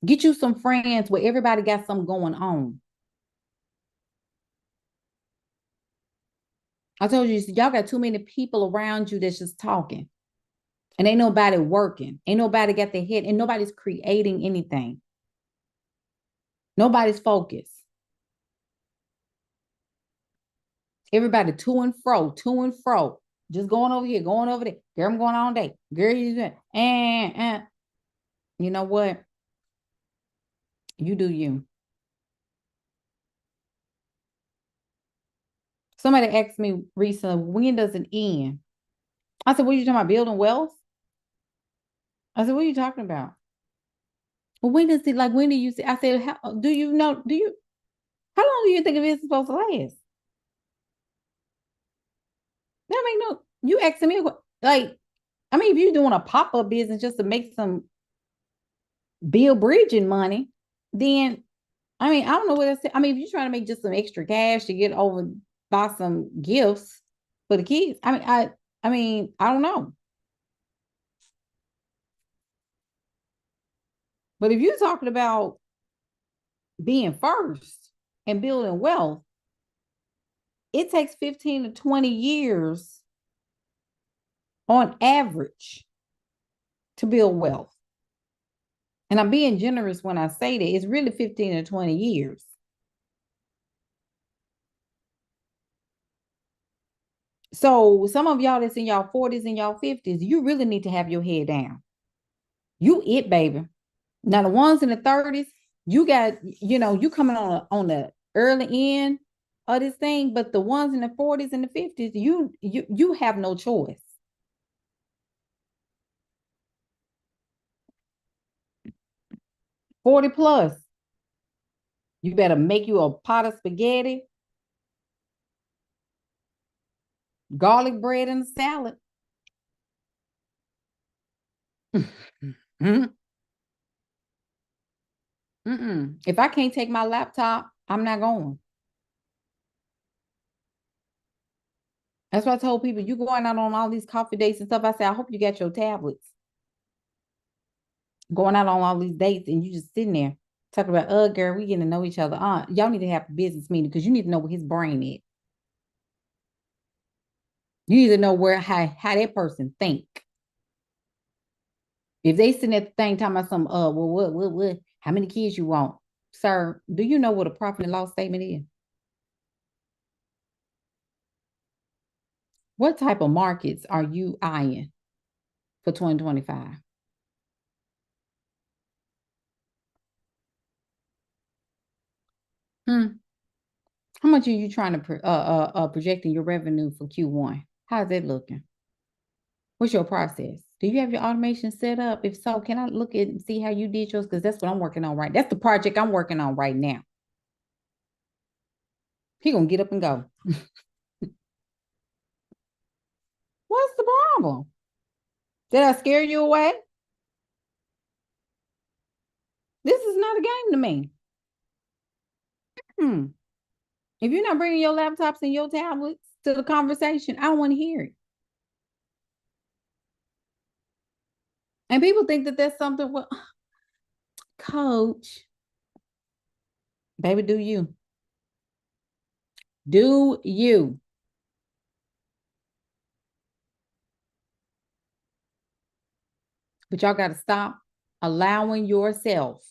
Get you some friends where everybody got something going on. I told you, y'all got too many people around you that's just talking. And ain't nobody working. Ain't nobody got their head, and nobody's creating anything. Nobody's focused. Everybody to and fro, just going over here, going over there. Girl, I'm going all day. Girl, you doing? And you know what? You do you. Somebody asked me recently, when does it end? I said, what are you talking about? Building wealth? I said, what are you talking about? Well, when does it, like, when do you see? I said, how long do you think it's supposed to last? That make no, you asking me, like, I mean, if you're doing a pop-up business just to make some bill bridging money, then, I mean, I don't know what else. I mean, if you're trying to make just some extra cash to get over, buy some gifts for the kids, I mean, I don't know. But if you're talking about being first and building wealth, it takes 15 to 20 years on average to build wealth. And I'm being generous when I say that. It's really 15 to 20 years. So some of y'all that's in y'all 40s and y'all 50s, you really need to have your head down. You it, baby. Now the ones in the 30s, you got, you coming on the early end of this thing, but the ones in the 40s and the 50s, you have no choice. 40 plus. You better make you a pot of spaghetti, garlic bread, and a salad. If I can't take my laptop, I'm not going. That's why I told people, you going out on all these coffee dates and stuff. I said, I hope you got your tablets. Going out on all these dates and you just sitting there talking about, girl, we getting to know each other. Y'all need to have a business meeting because you need to know where his brain is. You need to know how that person think. If they sitting at the thing talking about some, well, what, how many kids you want? Sir, do you know what a profit and loss statement is? What type of markets are you eyeing for 2025? How much are you trying to projecting your revenue for Q1? How's that looking? What's your process? Do you have your automation set up? If so, can I look at and see how you did yours? Because that's what I'm working on right. That's the project I'm working on right now. He gonna get up and go. What's the problem? Did I scare you away? This is not a game to me. If you're not bringing your laptops and your tablets to the conversation, I don't want to hear it. And people think that that's something, well, coach, baby, do you? Do you? But y'all got to stop allowing yourself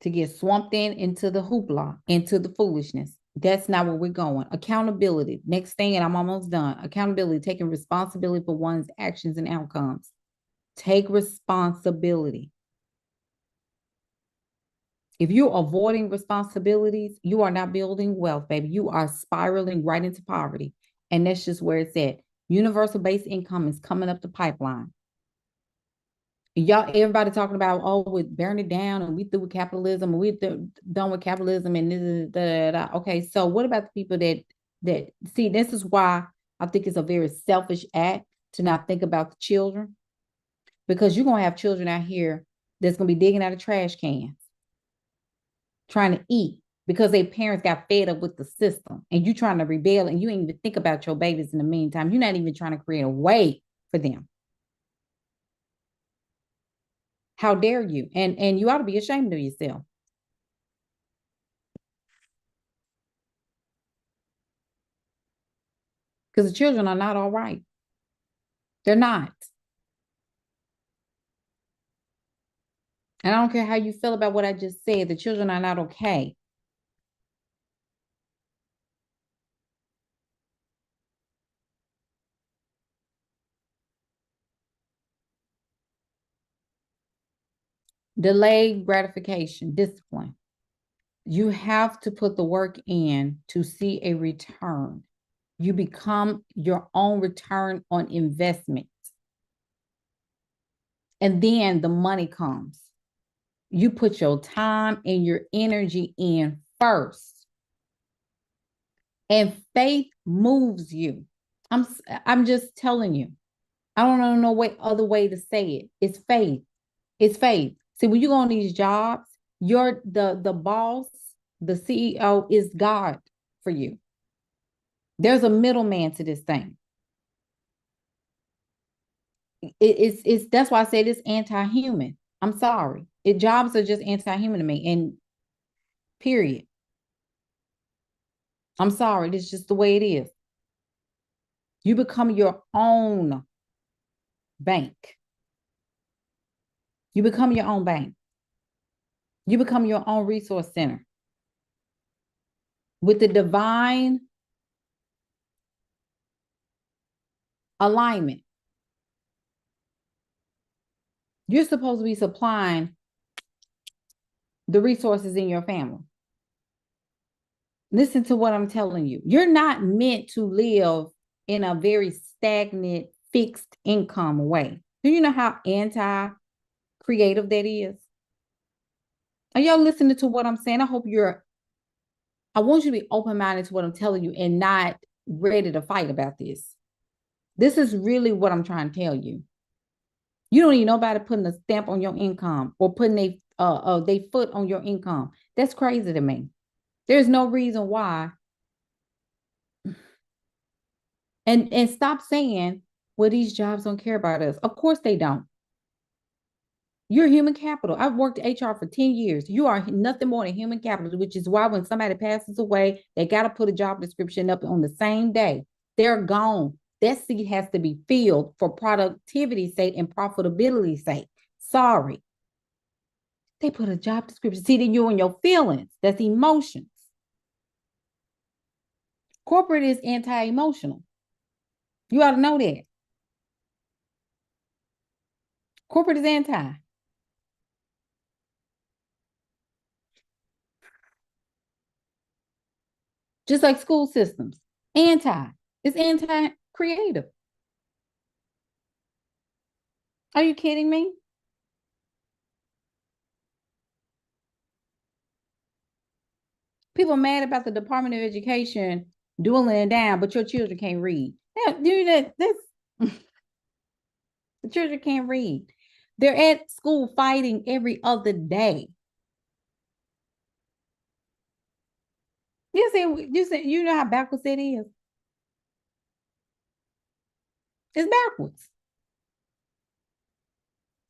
to get swamped into the hoopla, into the foolishness. That's not where we're going. Accountability. Next thing, and I'm almost done. Accountability, taking responsibility for one's actions and outcomes. Take responsibility. If you're avoiding responsibilities, you are not building wealth, baby. You are spiraling right into poverty. And that's just where it's at. Universal basic income is coming up the pipeline. Y'all, everybody talking about, we're bearing it down and we through with capitalism and we're done with capitalism and this. Okay, so what about the people that see, this is why I think it's a very selfish act to not think about the children, because you're going to have children out here that's going to be digging out of trash cans trying to eat because their parents got fed up with the system, and you trying to rebel and you ain't even think about your babies in the meantime. You're not even trying to create a way for them. How dare you? And you ought to be ashamed of yourself. Because the children are not all right. They're not. And I don't care how you feel about what I just said. The children are not okay. Delayed gratification, discipline. You have to put the work in to see a return. You become your own return on investment. And then the money comes. You put your time and your energy in first. And faith moves you. I'm just telling you. I don't know what other way to say it. It's faith. It's faith. See, when you go on these jobs, you're the boss, the CEO is God for you. There's a middleman to this thing. It's that's why I said it's anti-human. I'm sorry. Jobs are just anti-human to me. And period. I'm sorry. It's just the way it is. You become your own bank. You become your own bank. You become your own resource center. With the divine alignment, you're supposed to be supplying the resources in your family. Listen to what I'm telling you. You're not meant to live in a very stagnant, fixed income way. Do you know how anti-creative that is? Are y'all listening to what I'm saying? I want you to be open-minded to what I'm telling you and not ready to fight about this. This is really what I'm trying to tell you. You don't need nobody putting a stamp on your income or putting they foot on your income. That's crazy to me. There's no reason why. And stop saying, well, these jobs don't care about us. Of course they don't. You're human capital. I've worked HR for 10 years. You are nothing more than human capital, which is why when somebody passes away, they got to put a job description up on the same day. They're gone. That seat has to be filled for productivity's sake and profitability's sake. Sorry. They put a job description. See, then you and your feelings. That's emotions. Corporate is anti-emotional. You ought to know that. Corporate is anti. Just like school systems. Anti. It's anti-creative. Are you kidding me? People are mad about the Department of Education dueling it down, but your children can't read. That's the children can't read. They're at school fighting every other day. You know how backwards it is. It's backwards.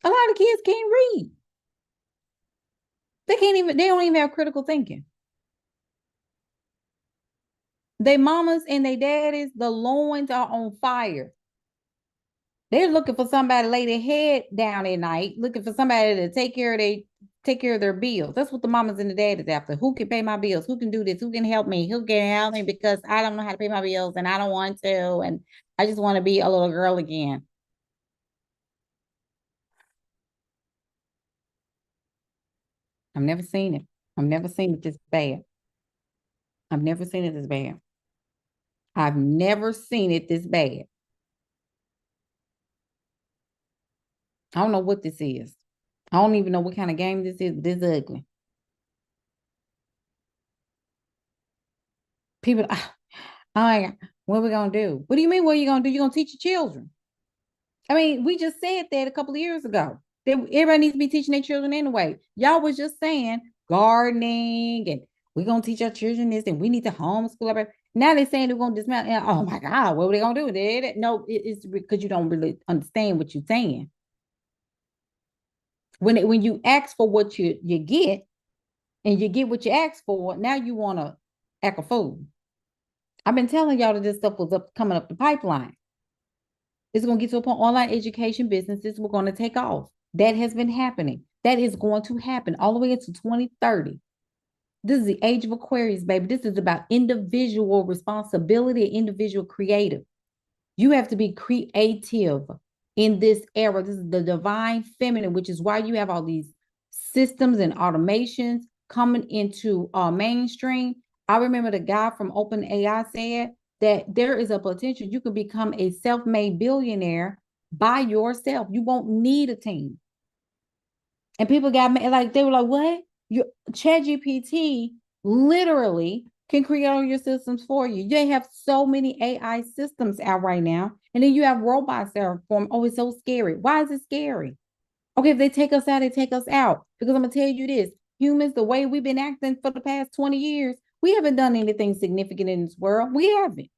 A lot of kids can't read. They don't even have critical thinking. They mamas and they daddies, the loins are on fire. They're looking for somebody to lay their head down at night, looking for somebody to take care of their bills. That's what the mamas and the daddies after. Who can pay my bills? Who can do this? Who can help me? Who can help me because I don't know how to pay my bills and I don't want to and I just want to be a little girl again. I've never seen it. I've never seen it this bad. I've never seen it this bad. I've never seen it this bad. I don't know what this is. I don't even know what kind of game this is. This is ugly. People, oh, what are we gonna do? What do you mean? What are you gonna do? You're gonna teach your children? I mean, we just said that a couple of years ago. That everybody needs to be teaching their children anyway. Y'all was just saying gardening and we're gonna teach our children this and we need to homeschool. Now they're saying they're gonna dismantle. Oh my God, what are they gonna do? No, it's because you don't really understand what you're saying. When you ask for what you get and you get what you ask for, now you want to act a fool. I've been telling y'all that this stuff was coming up the pipeline. It's going to get to a point, online education businesses were going to take off. That has been happening. That is going to happen all the way into 2030. This is the age of Aquarius, baby. This is about individual responsibility, individual creative. You have to be creative in this era. This is the divine feminine, which is why you have all these systems and automations coming into mainstream. I remember the guy from OpenAI said that there is a potential you could become a self-made billionaire by yourself. You won't need a team. And people got like they were like, "What? Your ChatGPT literally can create all your systems for you. They have so many AI systems out right now, and then you have robots that are formed. Oh, it's so scary. Why is it scary? Okay, if they take us out, they take us out. Because I'm gonna tell you this: humans, the way we've been acting for the past 20 years, we haven't done anything significant in this world. We haven't.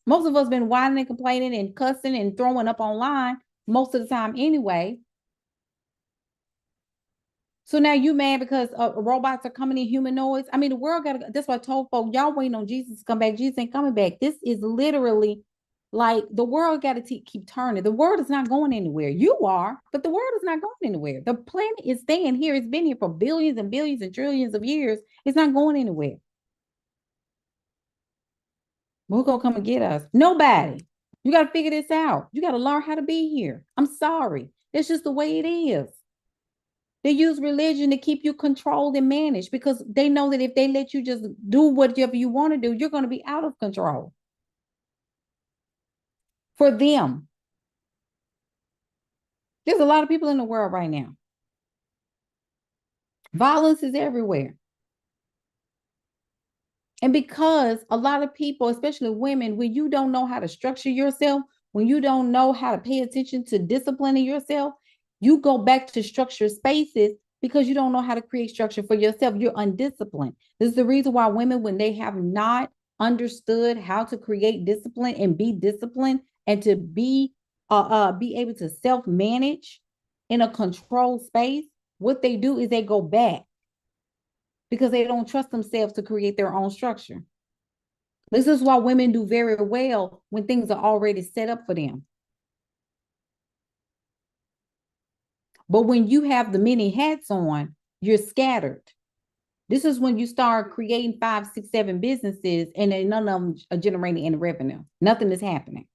Most of us been whining and complaining and cussing and throwing up online most of the time anyway. So now you mad because robots are coming in humanoids. I mean, the world got to, that's why I told folks, y'all waiting on Jesus to come back. Jesus ain't coming back. This is literally like the world got to keep turning. The world is not going anywhere. You are, but the world is not going anywhere. The planet is staying here. It's been here for billions and billions and trillions of years. It's not going anywhere. Who's going to come and get us? Nobody. You got to figure this out. You got to learn how to be here. I'm sorry. It's just the way it is. They use religion to keep you controlled and managed because they know that if they let you just do whatever you want to do, you're going to be out of control for them. There's a lot of people in the world right now. Violence is everywhere. And because a lot of people, especially women, when you don't know how to structure yourself, when you don't know how to pay attention to disciplining yourself, you go back to structured spaces because you don't know how to create structure for yourself. You're undisciplined. This is the reason why women, when they have not understood how to create discipline and be disciplined and to be able to self-manage in a controlled space, what they do is they go back because they don't trust themselves to create their own structure. This is why women do very well when things are already set up for them. But when you have the many hats on, you're scattered. This is when you start creating 5, 6, 7 businesses and then none of them are generating any revenue. Nothing is happening.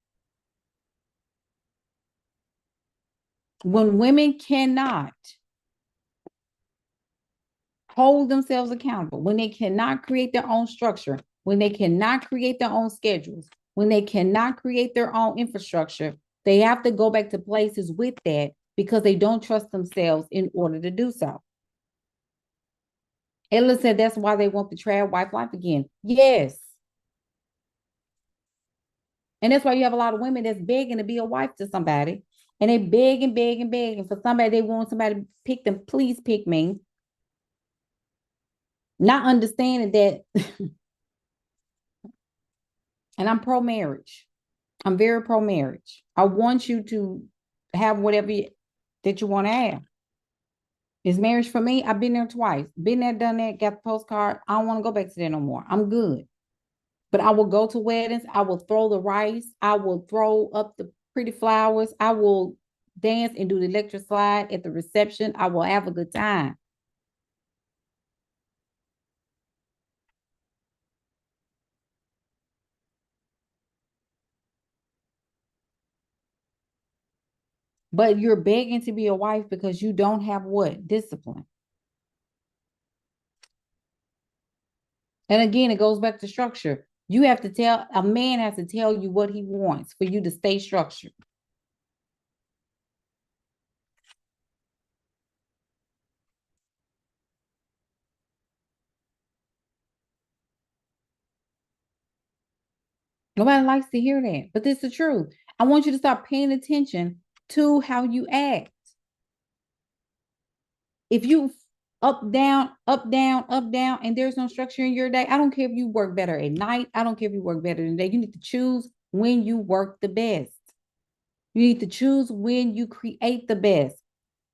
When women cannot hold themselves accountable, when they cannot create their own structure, when they cannot create their own schedules, when they cannot create their own infrastructure, they have to go back to places with that because they don't trust themselves in order to do so. Ella said that's why they want the trad wife life again. Yes. And that's why you have a lot of women that's begging to be a wife to somebody. And they begging for somebody. They want somebody to pick them. Please pick me. Not understanding that, and I'm pro-marriage. I'm very pro-marriage. I want you to have whatever that you want to have. Is marriage for me? I've been there twice. Been there, done that, got the postcard. I don't want to go back to that no more. I'm good. But I will go to weddings. I will throw the rice. I will throw up the pretty flowers. I will dance and do the electric slide at the reception. I will have a good time. But you're begging to be a wife because you don't have what? Discipline. And again, it goes back to structure. You have to tell, a man has to tell you what he wants for you to stay structured. Nobody likes to hear that, but this is the truth. I want you to start paying attention to how you act. If you up, down, up, down, up, down, and there's no structure in your day, I don't care if you work better at night. I don't care if you work better in the day. You need to choose when you work the best. You need to choose when you create the best.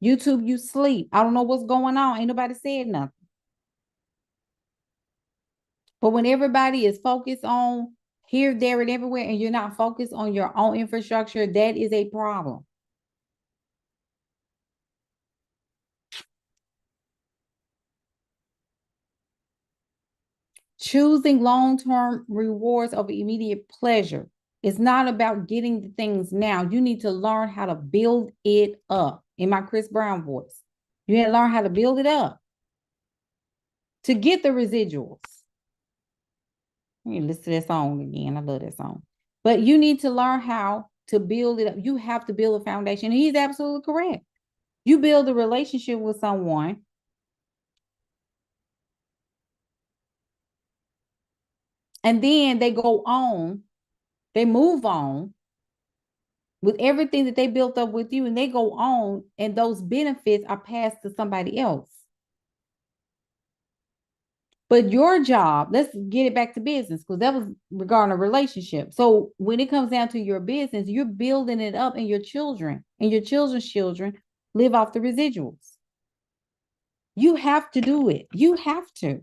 YouTube, you sleep. I don't know what's going on. Ain't nobody said nothing. But when everybody is focused on here, there, and everywhere, and you're not focused on your own infrastructure, that is a problem. Choosing long-term rewards over immediate pleasure. It's not about getting the things now. You need to learn how to build it up. In my Chris Brown voice, you need to learn how to build it up to get the residuals. You listen to that song again. I love that song. But you need to learn how to build it up. You have to build a foundation. And he's absolutely correct. You build a relationship with someone, and then they go on, they move on with everything that they built up with you, and they go on, and those benefits are passed to somebody else. But your job, let's get it back to business because that was regarding a relationship. So when it comes down to your business, you're building it up, and your children and your children's children live off the residuals. You have to do it. You have to.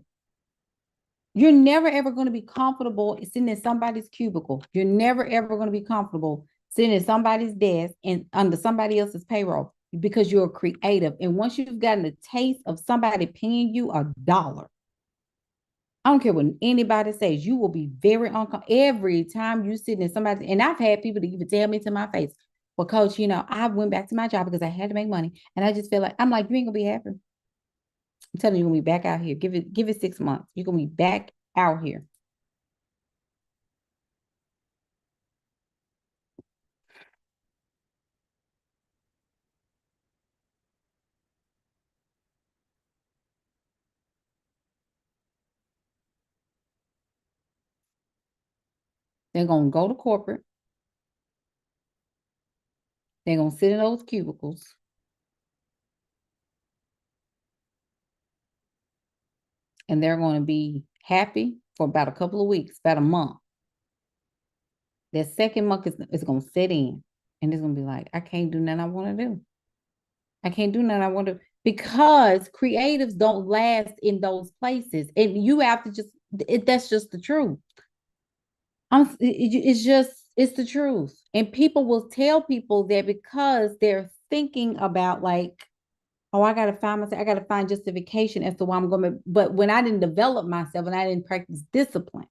You're never ever going to be comfortable sitting in somebody's cubicle. You're never ever going to be comfortable sitting at somebody's desk and under somebody else's payroll because you're creative. And once you've gotten a taste of somebody paying you $1, I don't care what anybody says, you will be very uncomfortable every time you sit in somebody. And I've had people to even tell me to my face, well, coach, I went back to my job because I had to make money. And I just feel like, I'm like, you ain't gonna be happy. I'm telling you, you're gonna be back out here. Give it 6 months. You're gonna be back out here. They're going to go to corporate. They're going to sit in those cubicles. And they're going to be happy for about a couple of weeks, about a month. That second month is going to set in. And it's going to be like, I can't do nothing I want to do. I can't do nothing I want to. Because creatives don't last in those places. And you have to just, that's just the truth. It's the truth. And people will tell people that because they're thinking about like, oh, I got to find myself, I got to find justification as to why I'm going to, but when I didn't develop myself and I didn't practice discipline,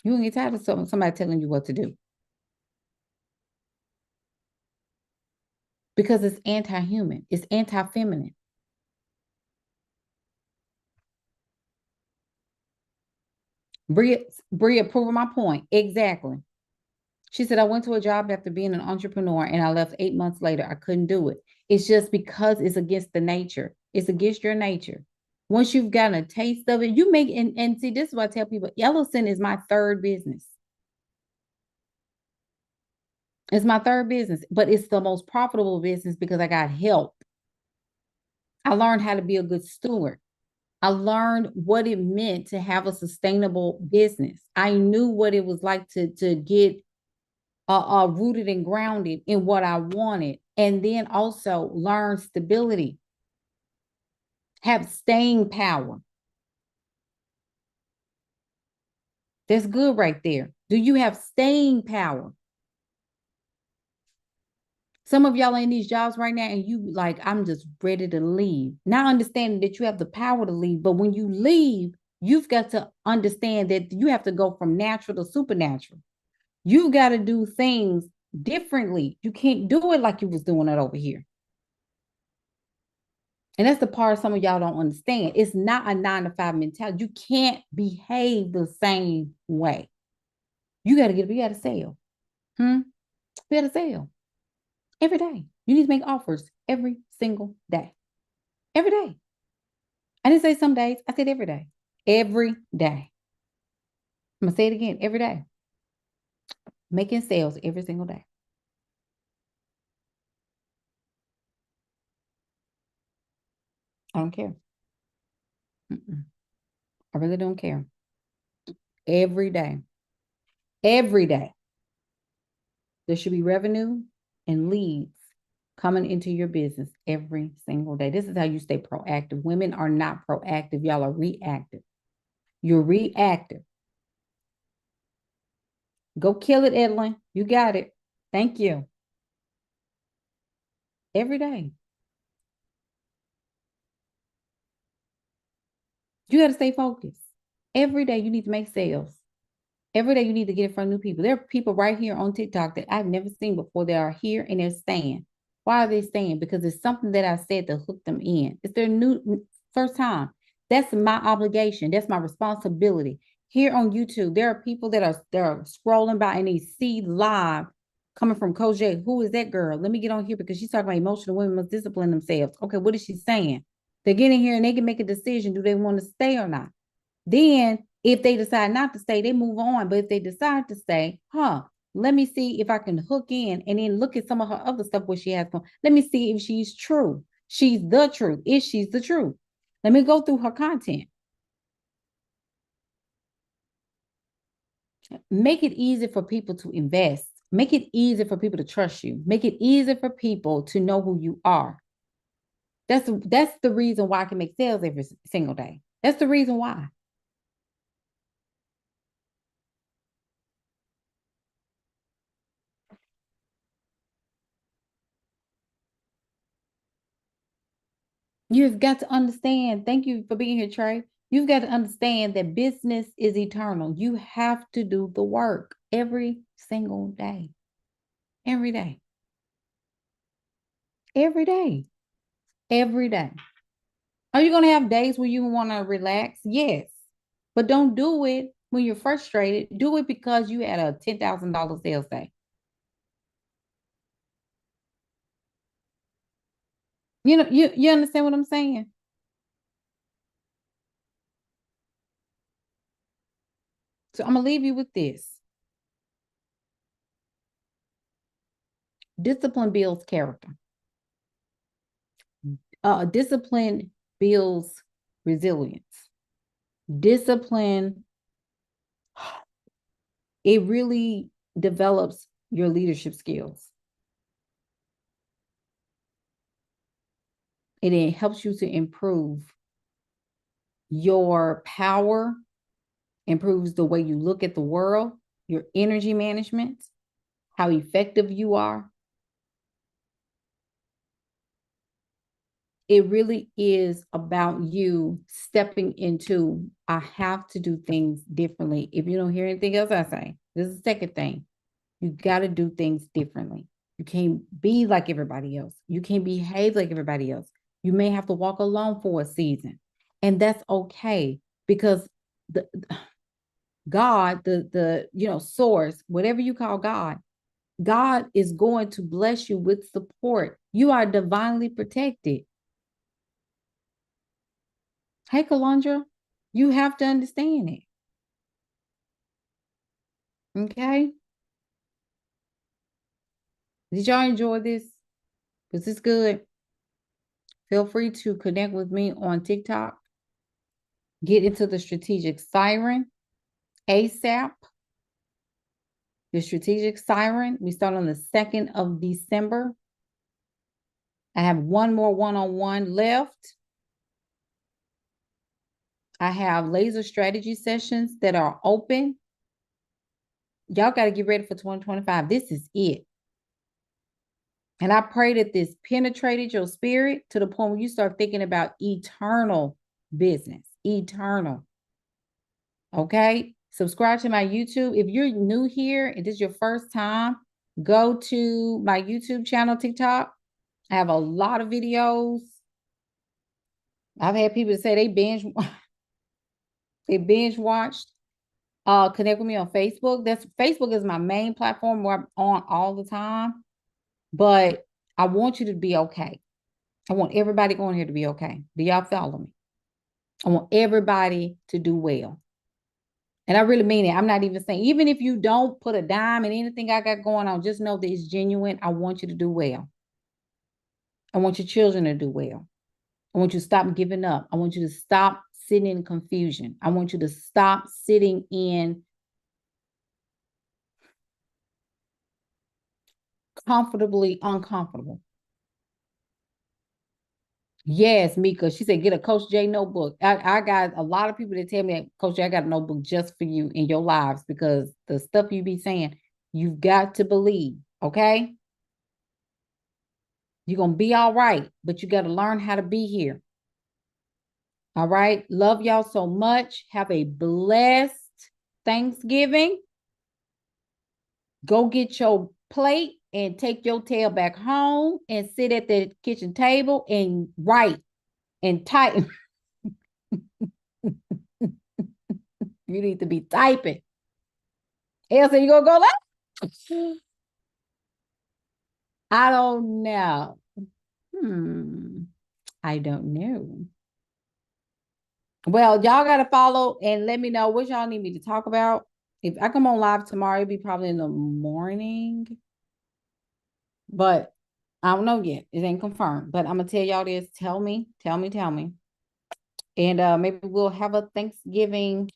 you won't get tired of somebody telling you what to do. Because it's anti-human, it's anti-feminine. Bria proving my point. Exactly. She said, I went to a job after being an entrepreneur and I left 8 months later. I couldn't do it. It's just because it's against the nature. It's against your nature. Once you've gotten a taste of it, you make, and see, this is what I tell people. Elocin is my third business. It's my third business, but it's the most profitable business because I got help. I learned how to be a good steward. I learned what it meant to have a sustainable business. I knew what it was like to get rooted and grounded in what I wanted. And then also learn stability, have staying power. That's good right there. Do you have staying power? Some of y'all in these jobs right now and you like, I'm just ready to leave. Now understanding that you have the power to leave, but when you leave, you've got to understand that you have to go from natural to supernatural. You got to do things differently. You can't do it like you was doing it over here. And that's the part some of y'all don't understand. It's not a 9-to-5 mentality. You can't behave the same way. You got to sell. You got to sell every day. You need to make offers every single day. Every day. I didn't say some days. I said every day. Every day. I'm going to say it again. Every day. Making sales every single day. I don't care. I really don't care. Every day. Every day. There should be revenue and leads coming into your business every single day. This is how you stay proactive. Women are not proactive. Y'all are reactive. You're reactive. Go kill it, Edlin. You got it. Thank you. Every day. You got to stay focused. Every day you need to make sales. Every day you need to get in front of new people. There are people right here on TikTok that I've never seen before. They are here and they're staying. Why are they staying? Because it's something that I said to hook them in. It's their new first time. That's my obligation. That's my responsibility. Here on YouTube, there are people that are scrolling by and they see live coming from Coach J. Who is that girl? Let me get on here because she's talking about emotional women must discipline themselves. Okay, what is she saying? They get in here and they can make a decision. Do they want to stay or not? Then if they decide not to stay, they move on. But if they decide to stay, let me see if I can hook in and then look at some of her other stuff where she has going. Let me see if she's true. She's the truth. If she's the truth. Let me go through her content. Make it easy for people to invest. Make it easy for people to trust you. Make it easy for people to know who you are. That's the reason why I can make sales every single day. That's the reason why. You've got to understand. Thank you for being here, Trey. You've got to understand that business is eternal. You have to do the work every single day. Every day. Every day. Every day. Are you going to have days where you want to relax? Yes. But don't do it when you're frustrated. Do it because you had a $10,000 sales day. You know, you understand what I'm saying? So I'm going to leave you with this. Discipline builds character. Discipline builds resilience. Discipline, it really develops your leadership skills. And it helps you to improve your power, improves the way you look at the world, your energy management, how effective you are. It really is about you stepping into, I have to do things differently. If you don't hear anything else I say, this is the second thing. You got to do things differently. You can't be like everybody else. You can't behave like everybody else. You may have to walk alone for a season. And that's okay, because the God, the source, whatever you call God, God is going to bless you with support. You are divinely protected. Hey, Kalandra, you have to understand it. Okay. Did y'all enjoy this? Was this good? Feel free to connect with me on TikTok. Get into the strategic siren ASAP. The strategic siren, we start on the 2nd of December. I have one more one-on-one left. I have laser strategy sessions that are open. Y'all got to get ready for 2025. This is it. And I pray that this penetrated your spirit to the point where you start thinking about eternal business, eternal. Okay. Subscribe to my YouTube. If you're new here and this is your first time, go to my YouTube channel, TikTok. I have a lot of videos. I've had people say they binge watched. Connect with me on Facebook. Facebook is my main platform where I'm on all the time. But I want you to be okay. I want everybody going here to be okay. Do y'all follow me? I want everybody to do well. And I really mean it. I'm not even saying, even if you don't put a dime in anything I got going on, just know that it's genuine. I want you to do well. I want your children to do well. I want you to stop giving up. I want you to stop sitting in confusion. I want you to stop sitting in comfortably uncomfortable. Yes, Mika. She said, get a Coach J notebook. I got a lot of people that tell me, Coach J, I got a notebook just for you in your lives, because the stuff you be saying, you've got to believe, okay? You're going to be all right, but you got to learn how to be here. All right. Love y'all so much. Have a blessed Thanksgiving. Go get your plate and take your tail back home and sit at the kitchen table and write and type. You need to be typing. Elsa, you gonna go like? I don't know. I don't know. Well, y'all gotta follow and let me know what y'all need me to talk about. If I come on live tomorrow, it'll be probably in the morning. But I don't know yet. It ain't confirmed. But I'm gonna tell y'all this. Tell me. And maybe we'll have a Thanksgiving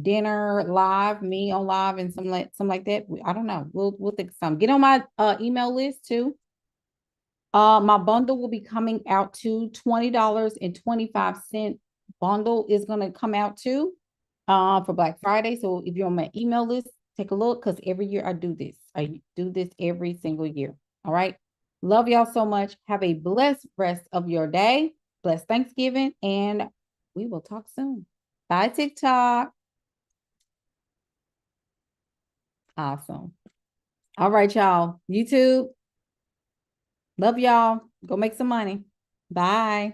dinner live, me on live, and something like that. I don't know. We'll think of something. Get on my email list too. My bundle will be coming out to $20.25 bundle is gonna come out too for Black Friday. So if you're on my email list, take a look, because every year I do this. I do this every single year. All right. Love y'all so much. Have a blessed rest of your day. Blessed Thanksgiving, and we will talk soon. Bye, TikTok. Awesome. All right, y'all. YouTube. Love y'all. Go make some money. Bye.